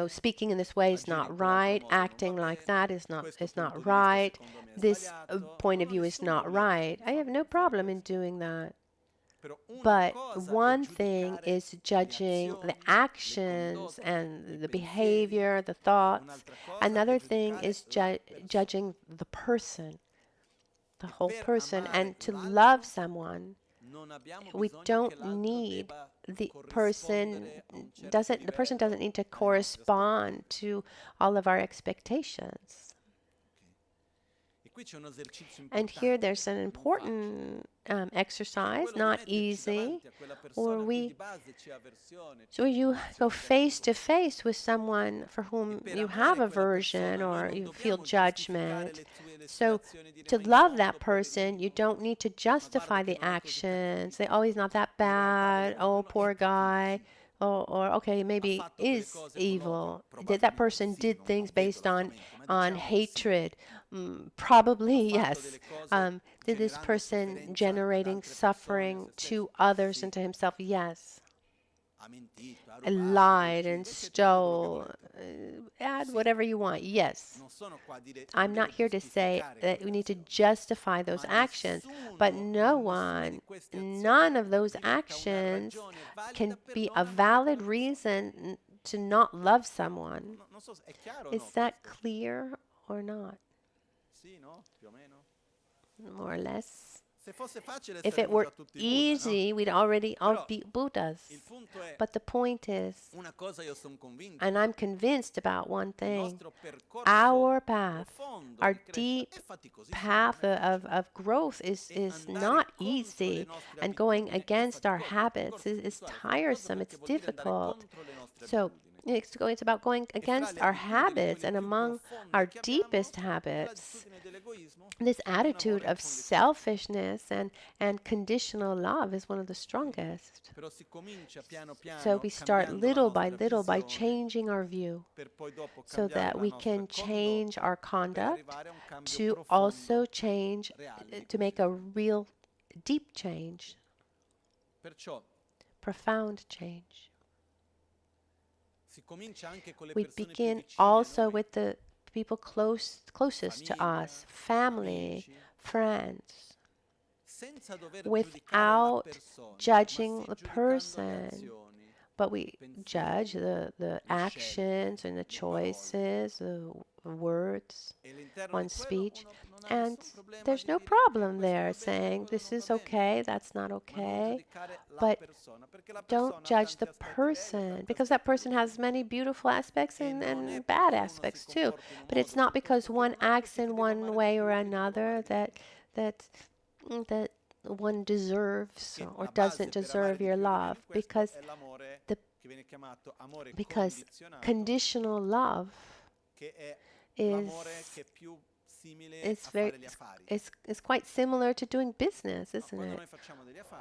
speaking in this way is not right. Acting like that is not right. This point of view is not right. I have no problem in doing that. But one thing is judging the actions and the behavior, the thoughts. Another thing is judging the person, the whole person. And to love someone, we don't need the person doesn't need to correspond to all of our expectations. And here there's an important exercise, not easy, so you go face to face with someone for whom you have aversion or you feel judgment. So to love that person, you don't need to justify the actions. Say, oh, he's not that bad. Oh, poor guy. Or okay, maybe is evil. That person did things based on hatred. Probably yes. Did this person generating suffering to others and to himself? Yes. Lied and stole. Add whatever you want. Yes. I'm not here to say that we need to justify those actions, but none of those actions can be a valid reason to not love someone. Is that clear or not? More or less. If it were easy, we'd already all be Buddhas. But the point is, and I'm convinced about one thing, our path, our deep path of growth is not easy, and going against our habits is tiresome, it's difficult. So it's about going against our habits, and among our deepest habits, this attitude of selfishness and conditional love is one of the strongest. So we start little by changing our view, so that we can change our conduct to also change, to make a real deep change, profound change. We begin also with the people closest to us, family, friends, without judging the person, but we judge the actions and the choices, the words, one's speech, and there's no problem there saying this is okay, that's not okay, but don't judge the person, because that person has many beautiful aspects and bad aspects too. But it's not because one acts in one way or another that one deserves or doesn't deserve your love, because conditional love is quite similar to doing business, isn't it?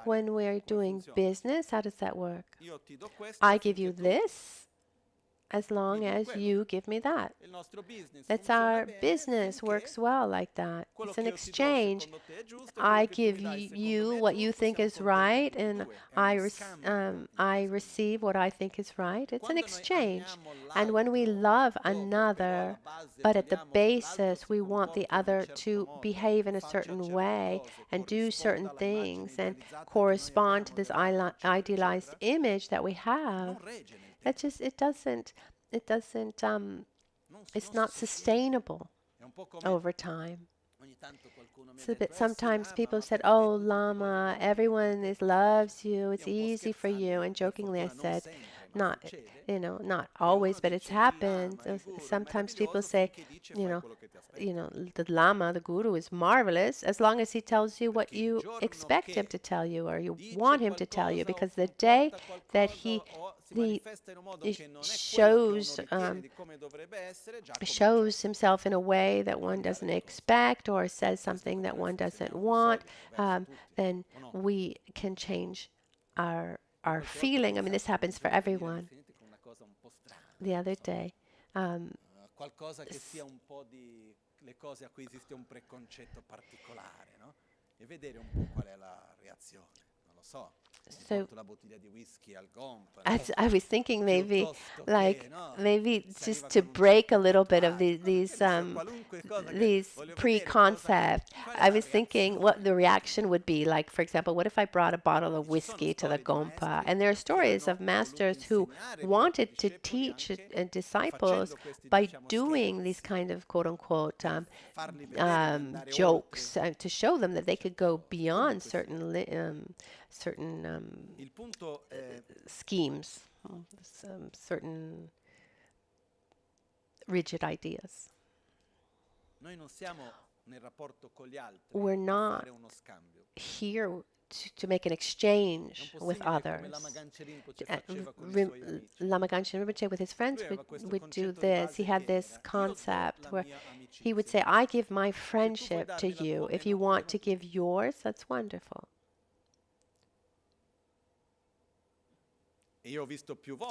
When we're doing business, how does that work? I give you this as long as you give me that. That's our business works well like that. It's an exchange. I give you what you think is right, and I receive what I think is right. It's an exchange. And when we love another, but at the basis we want the other to behave in a certain way and do certain things and correspond to this idealized image that we have, that just it's not sustainable over time. It's a bit, sometimes people said, "Oh, Lama, everyone loves you. It's easy for you." And jokingly I said, not always, but it's happened. Sometimes people say, the Lama, the Guru, is marvelous as long as he tells you what you expect him to tell you or you want him to tell you, because the day that he shows himself in a way that one doesn't expect or says something that one doesn't want, then we can change our feeling. I mean, this happens for everyone. The other day, so I was thinking maybe just to break a little bit of these pre-concepts. I was thinking what the reaction would be like. For example, what if I brought a bottle of whiskey to the Gompa? And there are stories of masters who wanted to teach disciples by doing these kind of quote-unquote jokes to show them that they could go beyond certain schemes, certain rigid ideas. We're not here to make an exchange with others. Lama Rinpoche with his friends would do this. He had this concept where he would say, "I give my friendship to you. If you want to give yours, that's wonderful."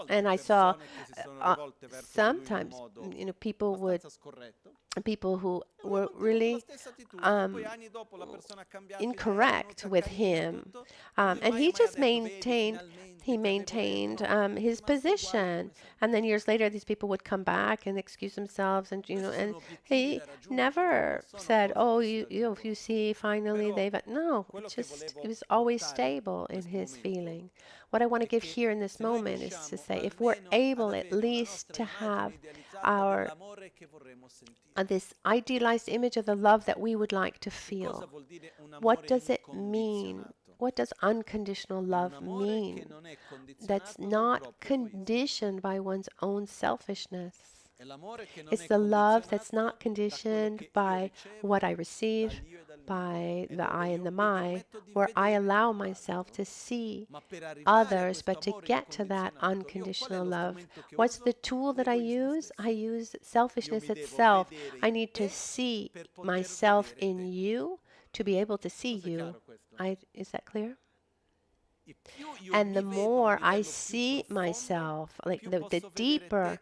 And I saw sometimes, people who were really incorrect with him, and he just maintained he maintained his position, and then years later these people would come back and excuse themselves, and and he never said, oh, if you see, finally they've, no, it's just, he was always stable in his feeling. What I want to give here in this moment is to say, if we're able at least to have our this idealized image of the love that we would like to feel, what does it mean? What does unconditional love mean? That's not conditioned by one's own selfishness. It's the love that's not conditioned by what I receive, by the I and the my, where I allow myself to see others, but to get to that unconditional love. What's the tool that I use? I use selfishness itself. I need to see myself in you to be able to see you. Is that clear? And the more I see myself, like the deeper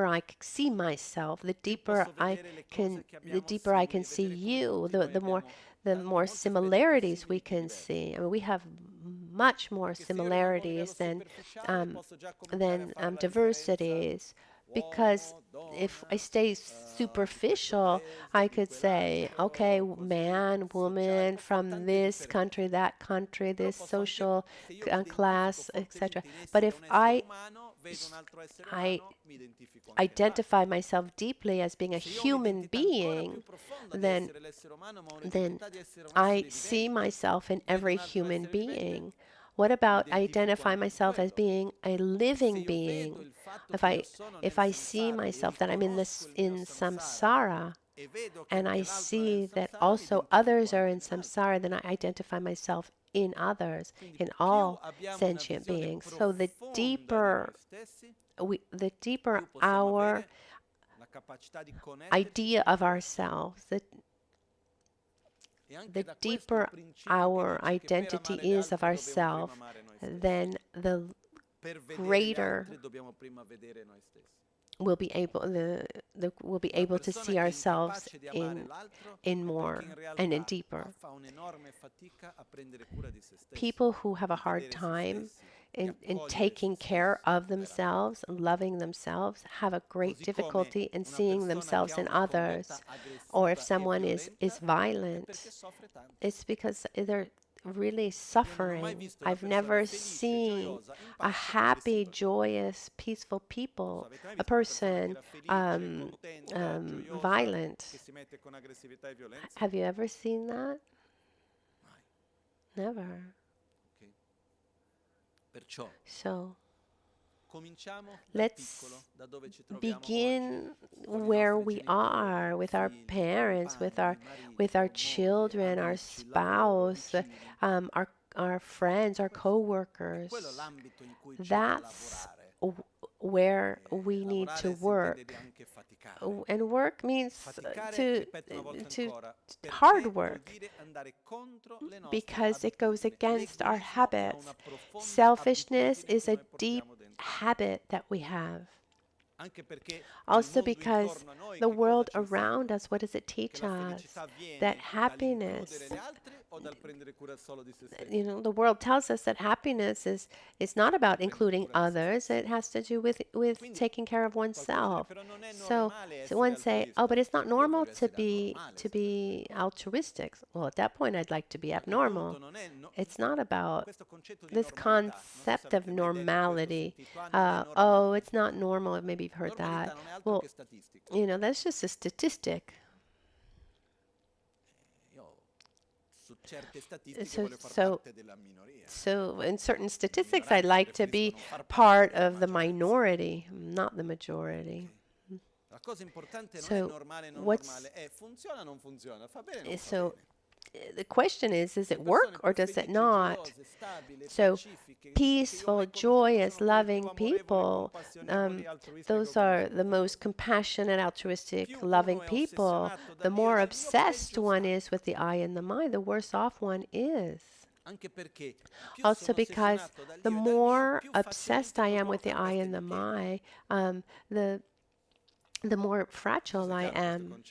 I see myself, the deeper I can see you, the more similarities we can see. I mean, we have much more similarities than diversities. Because if I stay superficial, I could say, okay, man, woman, from this country, that country, this social class, etc. But if I identify myself deeply as being a human being, then I see myself in every human being. What about identify myself as being a living being? If I see myself that I'm in samsara, and I see that also others are in samsara, then I identify myself in others, in all sentient beings. So the deeper our idea of ourselves, the deeper our identity is of ourselves, then the greater we'll be able to see ourselves in more and in deeper. People who have a hard time in taking care of themselves, loving themselves, have a great difficulty in seeing themselves in others. Or if someone is violent, it's because they're really suffering. I've never seen a happy, joyous, peaceful a person violent. Have you ever seen that? Never. So let's begin where we are, with our parents, with our children, our spouse, our friends, our co-workers. That's where we need to work. And work means to hard work, because it goes against our habits. Selfishness is a deep habit that we have. Also because the world around us, what does it teach us? That happiness, the world tells us that happiness is not about including others. It has to do with taking care of oneself. So one say, oh, but it's not normal to be altruistic. Well, at that point, I'd like to be abnormal. It's not about this concept of normality. Oh, it's not normal. Maybe you've heard that. Well, that's just a statistic. So in certain statistics, I'd like to be part of the minority, not the majority. So the question is it work or does it not? So peaceful, joyous, loving people, those are the most compassionate, altruistic, loving people. The more obsessed one is with the I and the my, the worse off one is. Also because the more obsessed I am with the I and the my, the more fragile I am.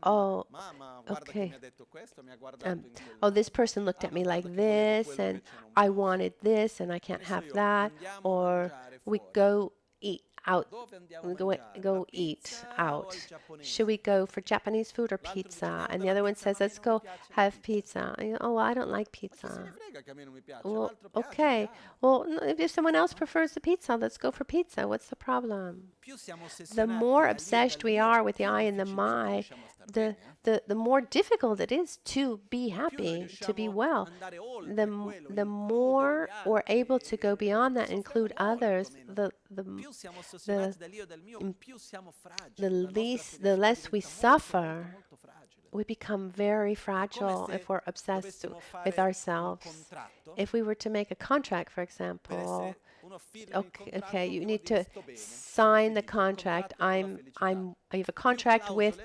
oh, okay. Oh, this person looked at me like this, and I wanted this, and I can't have that. Or we go eat out. We go eat out. Should we go for Japanese food or pizza? And the other one says, let's go have pizza. Oh, well, I don't like pizza. Well, okay. Well, if someone else prefers the pizza, let's go for pizza. What's the problem? The more obsessed we are with the I and the my, the more difficult it is to be happy, to be well. The more we're able to go beyond that, include others, the less we suffer. We become very fragile if we're obsessed with ourselves. If we were to make a contract, for example, okay, you need to sign the contract. I have a contract with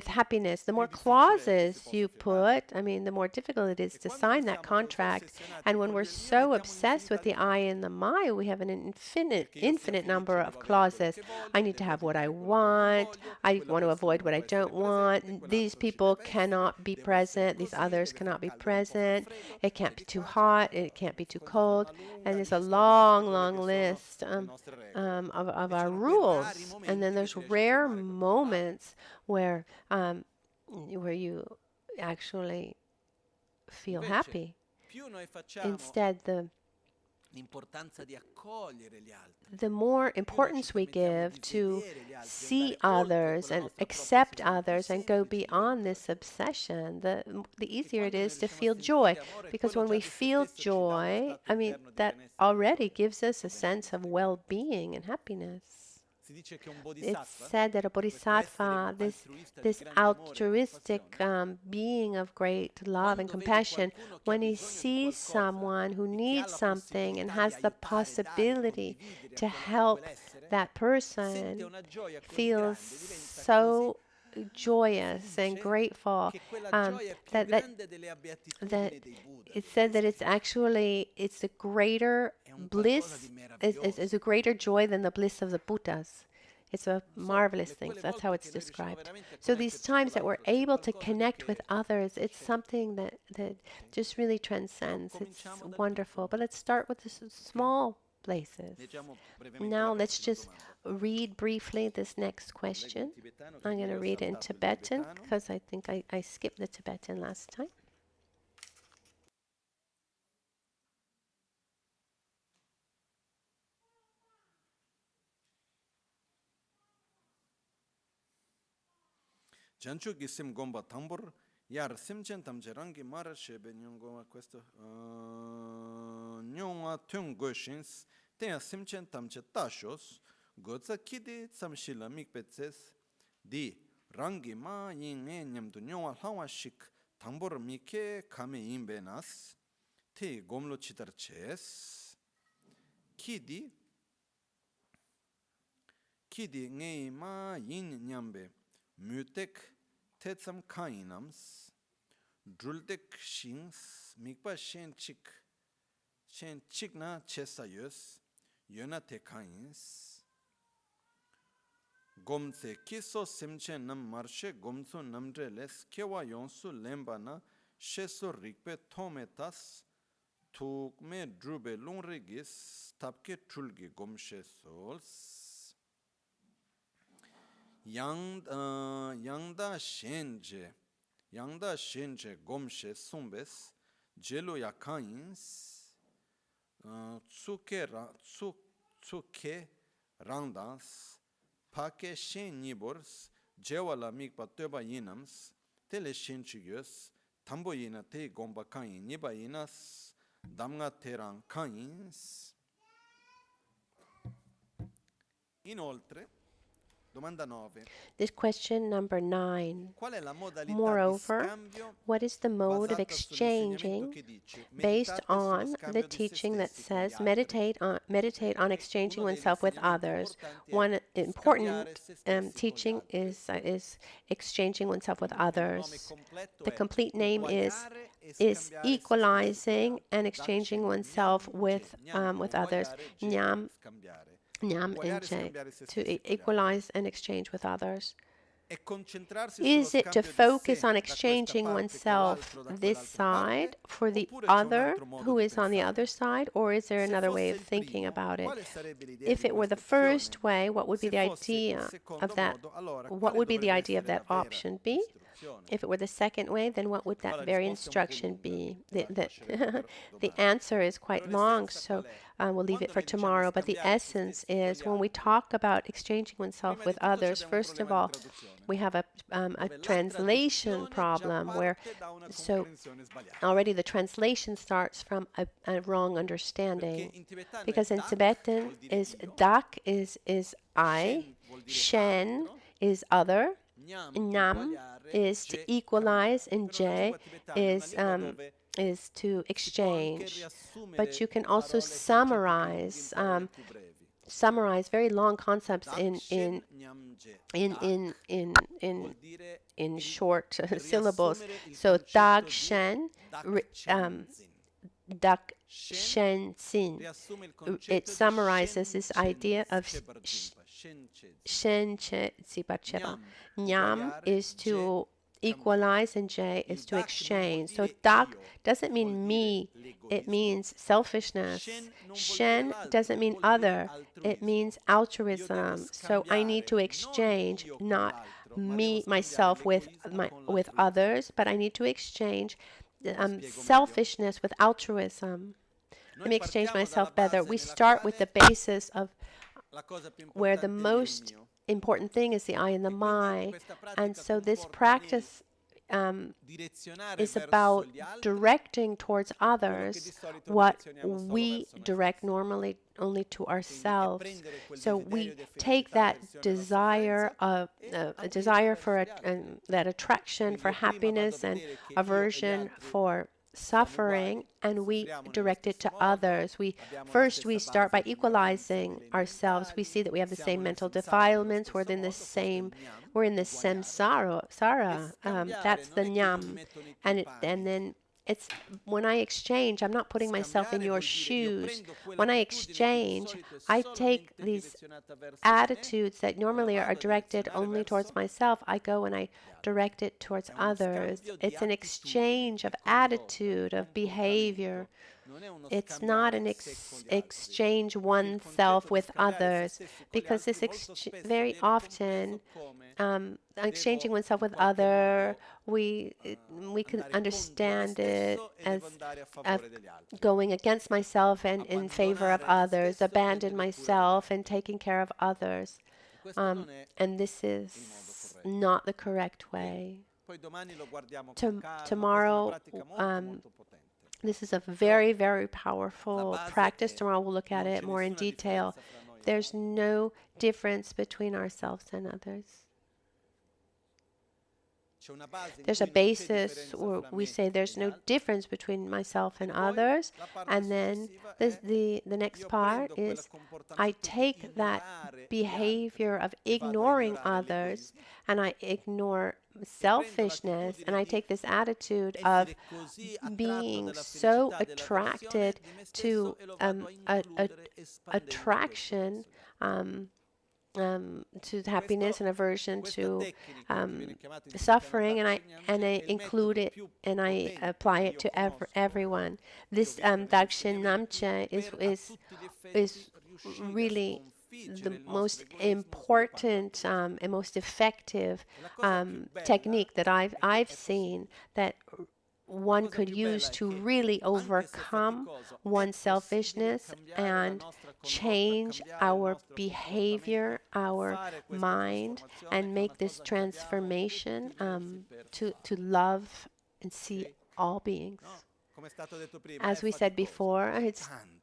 happiness. The more clauses you put, I mean, the more difficult it is to sign that contract. And when we're so obsessed with the I and the my, we have an infinite number of clauses. I need to have what I want. I want to avoid what I don't want. These people cannot be present. These others cannot be present. It can't be too hot. It can't be too cold. And there's a long list of our rules. And then there's rare moments where you actually feel happy. Instead, the more importance we give to see others and accept others and go beyond this obsession, the easier it is to feel joy. Because when we feel joy, I mean, that already gives us a sense of well-being and happiness. It's said that a bodhisattva, this altruistic being of great love and compassion, when he sees someone who needs something and has the possibility to help that person, feels so joyous and grateful that it said that it's a greater bliss, is a greater joy than the bliss of the Buddhas. It's a marvelous thing. So that's how it's described. So these times that we're able to connect with others, it's something that just really transcends. It's wonderful. But let's start with the small places. Now let's just read briefly this next question. I'm going to read it in Tibetan because I think I skipped the Tibetan last time. Janchu gisim gomba tambur yar simchen tamcherangi mara shebe nyongoma questo nyonga tung goshins tenya simchen tamche tashos goza kidi samshila mikpetses di rangi ma yinge nyamdu nyonga hawa shik tambur mike kame imbenas te gomlo chitarches kidi nge ma yin nyambe mutek tetsam kainams drultek shings mikpa shen chik na chesayos yona te kains gomse kiso simche nam marshe gomso namdre les kewa yonsu lemba na sheso rikpe tometas tukme drube lungregis tapke trulgi gomshe sols Yangda shenje gomshe sumbes jelo yakans tsuke rangdans pake shen nibors jewala mikpa teba yinams tele shenchigos tambo yina te gomba kain niba yinas damga terang kains. Inoltre this question number 9. Moreover, what is the mode of exchanging based on the teaching that says meditate on exchanging oneself with others? One important teaching is exchanging oneself with others. The complete name is equalizing and exchanging oneself with others. Nyam and to equalize and exchange with others. Is it to focus on exchanging oneself this side for the other who is on the other side, or is there another way of thinking about it? If it were the first way, what would be the idea of that? What would be the idea of that option be? If it were the second way, then what would that very instruction be? The answer is quite long, so we'll leave it for tomorrow. But the essence is, when we talk about exchanging oneself with others, first of all, we have a translation problem where, so already the translation starts from a wrong understanding. Because in Tibetan, is dak is I, shen is other, Nam is to equalize, and J is to exchange. But you can also summarize very long concepts in short syllables. So Dag Shen, Dak Shen Sin. It summarizes this idea of Shen Che Zipa Cheba. Nyam is to equalize and J is to exchange. So Dak doesn't mean me, it means selfishness. Shen doesn't mean other, it means altruism. So I need to exchange not me, myself with others, but I need to exchange selfishness with altruism. Let me exchange myself better. We start with the basis of where the most important thing is the I and the my. And so this practice is about directing towards others what we direct normally only to ourselves. So we take that desire of a desire for that attraction for happiness and aversion for suffering, and we direct it to others. We start by equalizing ourselves. We see that we have the same mental defilements. We're in the same samsara. That's the nyam, and then it's when I exchange, I'm not putting myself in your shoes. When I exchange, I take these attitudes that normally are directed only towards myself. I go and I direct it towards others. It's an exchange of attitude, of behavior. It's not an exchange oneself with others, because this very often exchanging oneself with other, we can understand it as going against myself and in favor of others, abandon myself and taking care of others, and this is not the correct way. Tomorrow, this is a very, very powerful practice. Tomorrow we'll look at it more in detail. There's no difference between ourselves and others. There's a basis where we say there's no difference between myself and others. And then the next part is I take that behavior of ignoring others and I ignore selfishness, and I take this attitude of being so attracted to attraction to happiness and aversion to suffering, and I include it and I apply it to everyone. This Dakshin Namche is really the most important and most effective technique that I've seen that one could use to really overcome one's selfishness and change our behavior, our mind, and make this transformation to love and see all beings. As we said before,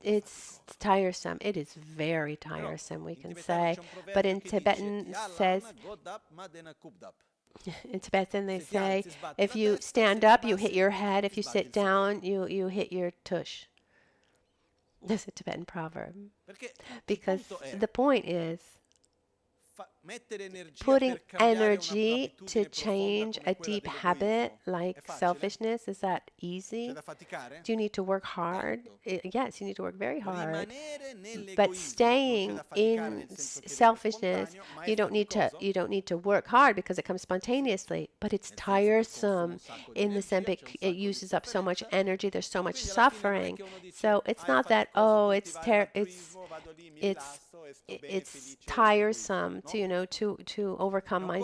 it's tiresome. It is very tiresome, we can say. But in Tibetan says, in Tibetan they say, if you stand up, you hit your head. If you sit down, you hit your tush. That's a Tibetan proverb. Because the point is, putting energy to change a deep habit like selfishness, is that easy? Do you need to work hard? Yes, you need to work very hard. But staying in selfishness, you don't need to work hard because it comes spontaneously. But it's tiresome in the sense it uses up so much energy. There's so much suffering. So it's not that it's tiresome to overcome my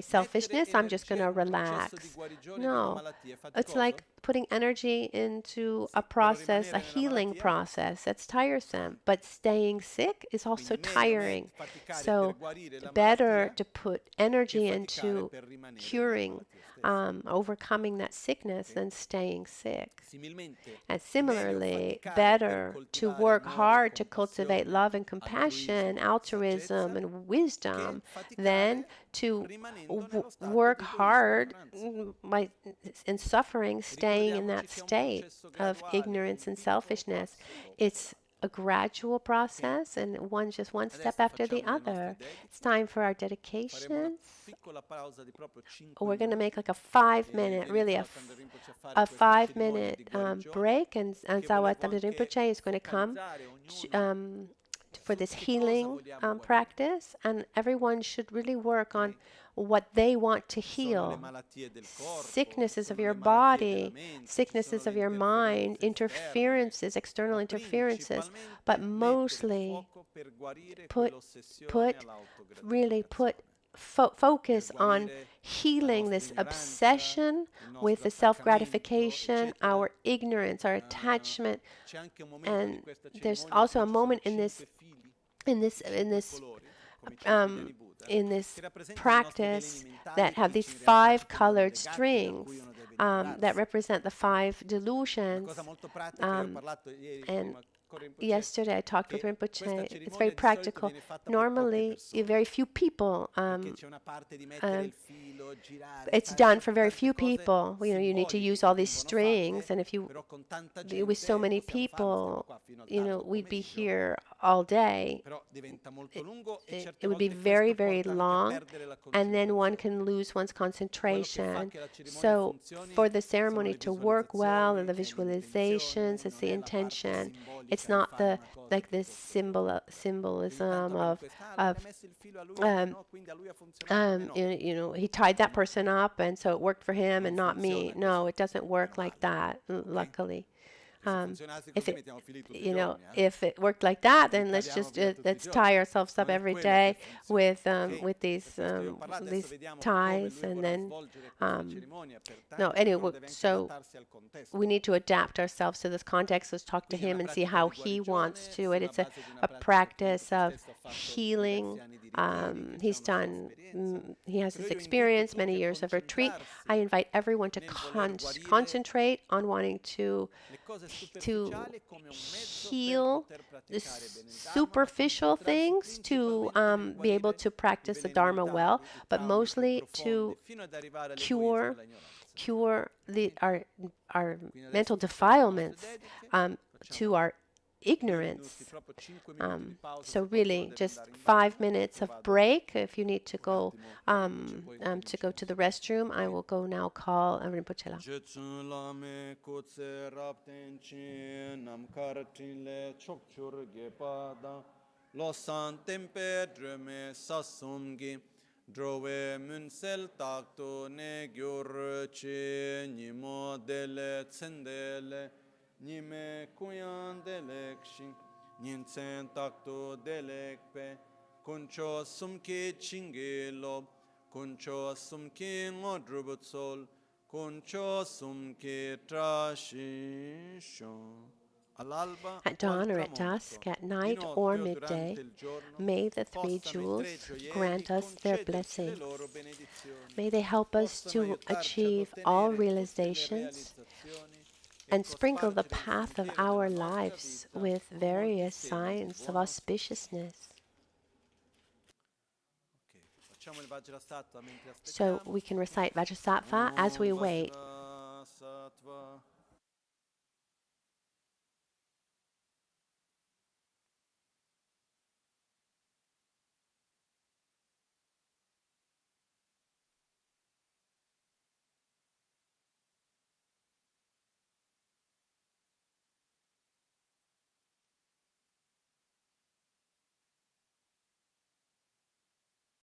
selfishness. I'm just going to relax. No, it's like putting energy into a process, a healing process. That's tiresome, but staying sick is also tiring. So better to put energy into curing, overcoming that sickness than staying sick. And similarly, better to work hard to cultivate love and compassion, altruism and wisdom than to work hard in suffering, staying in that state of ignorance and selfishness. It's a gradual process, and just one step after the other. It's time for our dedications. We're going to make like a 5-minute, really a 5-minute break, and Zawat Rinpoche is going to come for this healing practice, and everyone should really work on what they want to heal. Sicknesses of your body, sicknesses of your mind, interferences, external interferences, but mostly focus on healing this obsession with the self-gratification, our ignorance, our attachment. And there's also a moment in this practice that have these 5 colored strings that represent the 5 delusions. And yesterday I talked with Rinpoche. It's very practical. Normally, very few people. It's done for very few people. You need to use all these strings, and if you with so many people, we'd be here all day. It would be very, very long, and then one can lose one's concentration. So, for the ceremony to work well, and the visualizations, it's the intention. It's not this symbolism of he tied that person up and so it worked for him and not me. No, it doesn't work like that, luckily. If it worked like that, then let's tie ourselves up every day with these ties, and then no. Anyway, so we need to adapt ourselves to this context. Let's talk to him and see how he wants to it. It's a practice of healing. He has this experience, many years of retreat. I invite everyone to concentrate on wanting to heal the superficial things, to be able to practice the Dharma well, but mostly to cure our mental defilements, to our ignorance. So really, just 5 minutes of break. If you need to go to the restroom, I will go now call Rinpoche. Drove munsel takto ne gyurche nimo dele tsendele nime kuyan delekshi ninsen takto delekpe kuncho sumki chingelo kuncho sumki ngodrubutsol kuncho sumki trashisho. At dawn or at dusk, at night or midday, may the 3 jewels grant us their blessings. May they help us to achieve all realizations and sprinkle the path of our lives with various signs of auspiciousness. So we can recite Vajrasattva as we wait.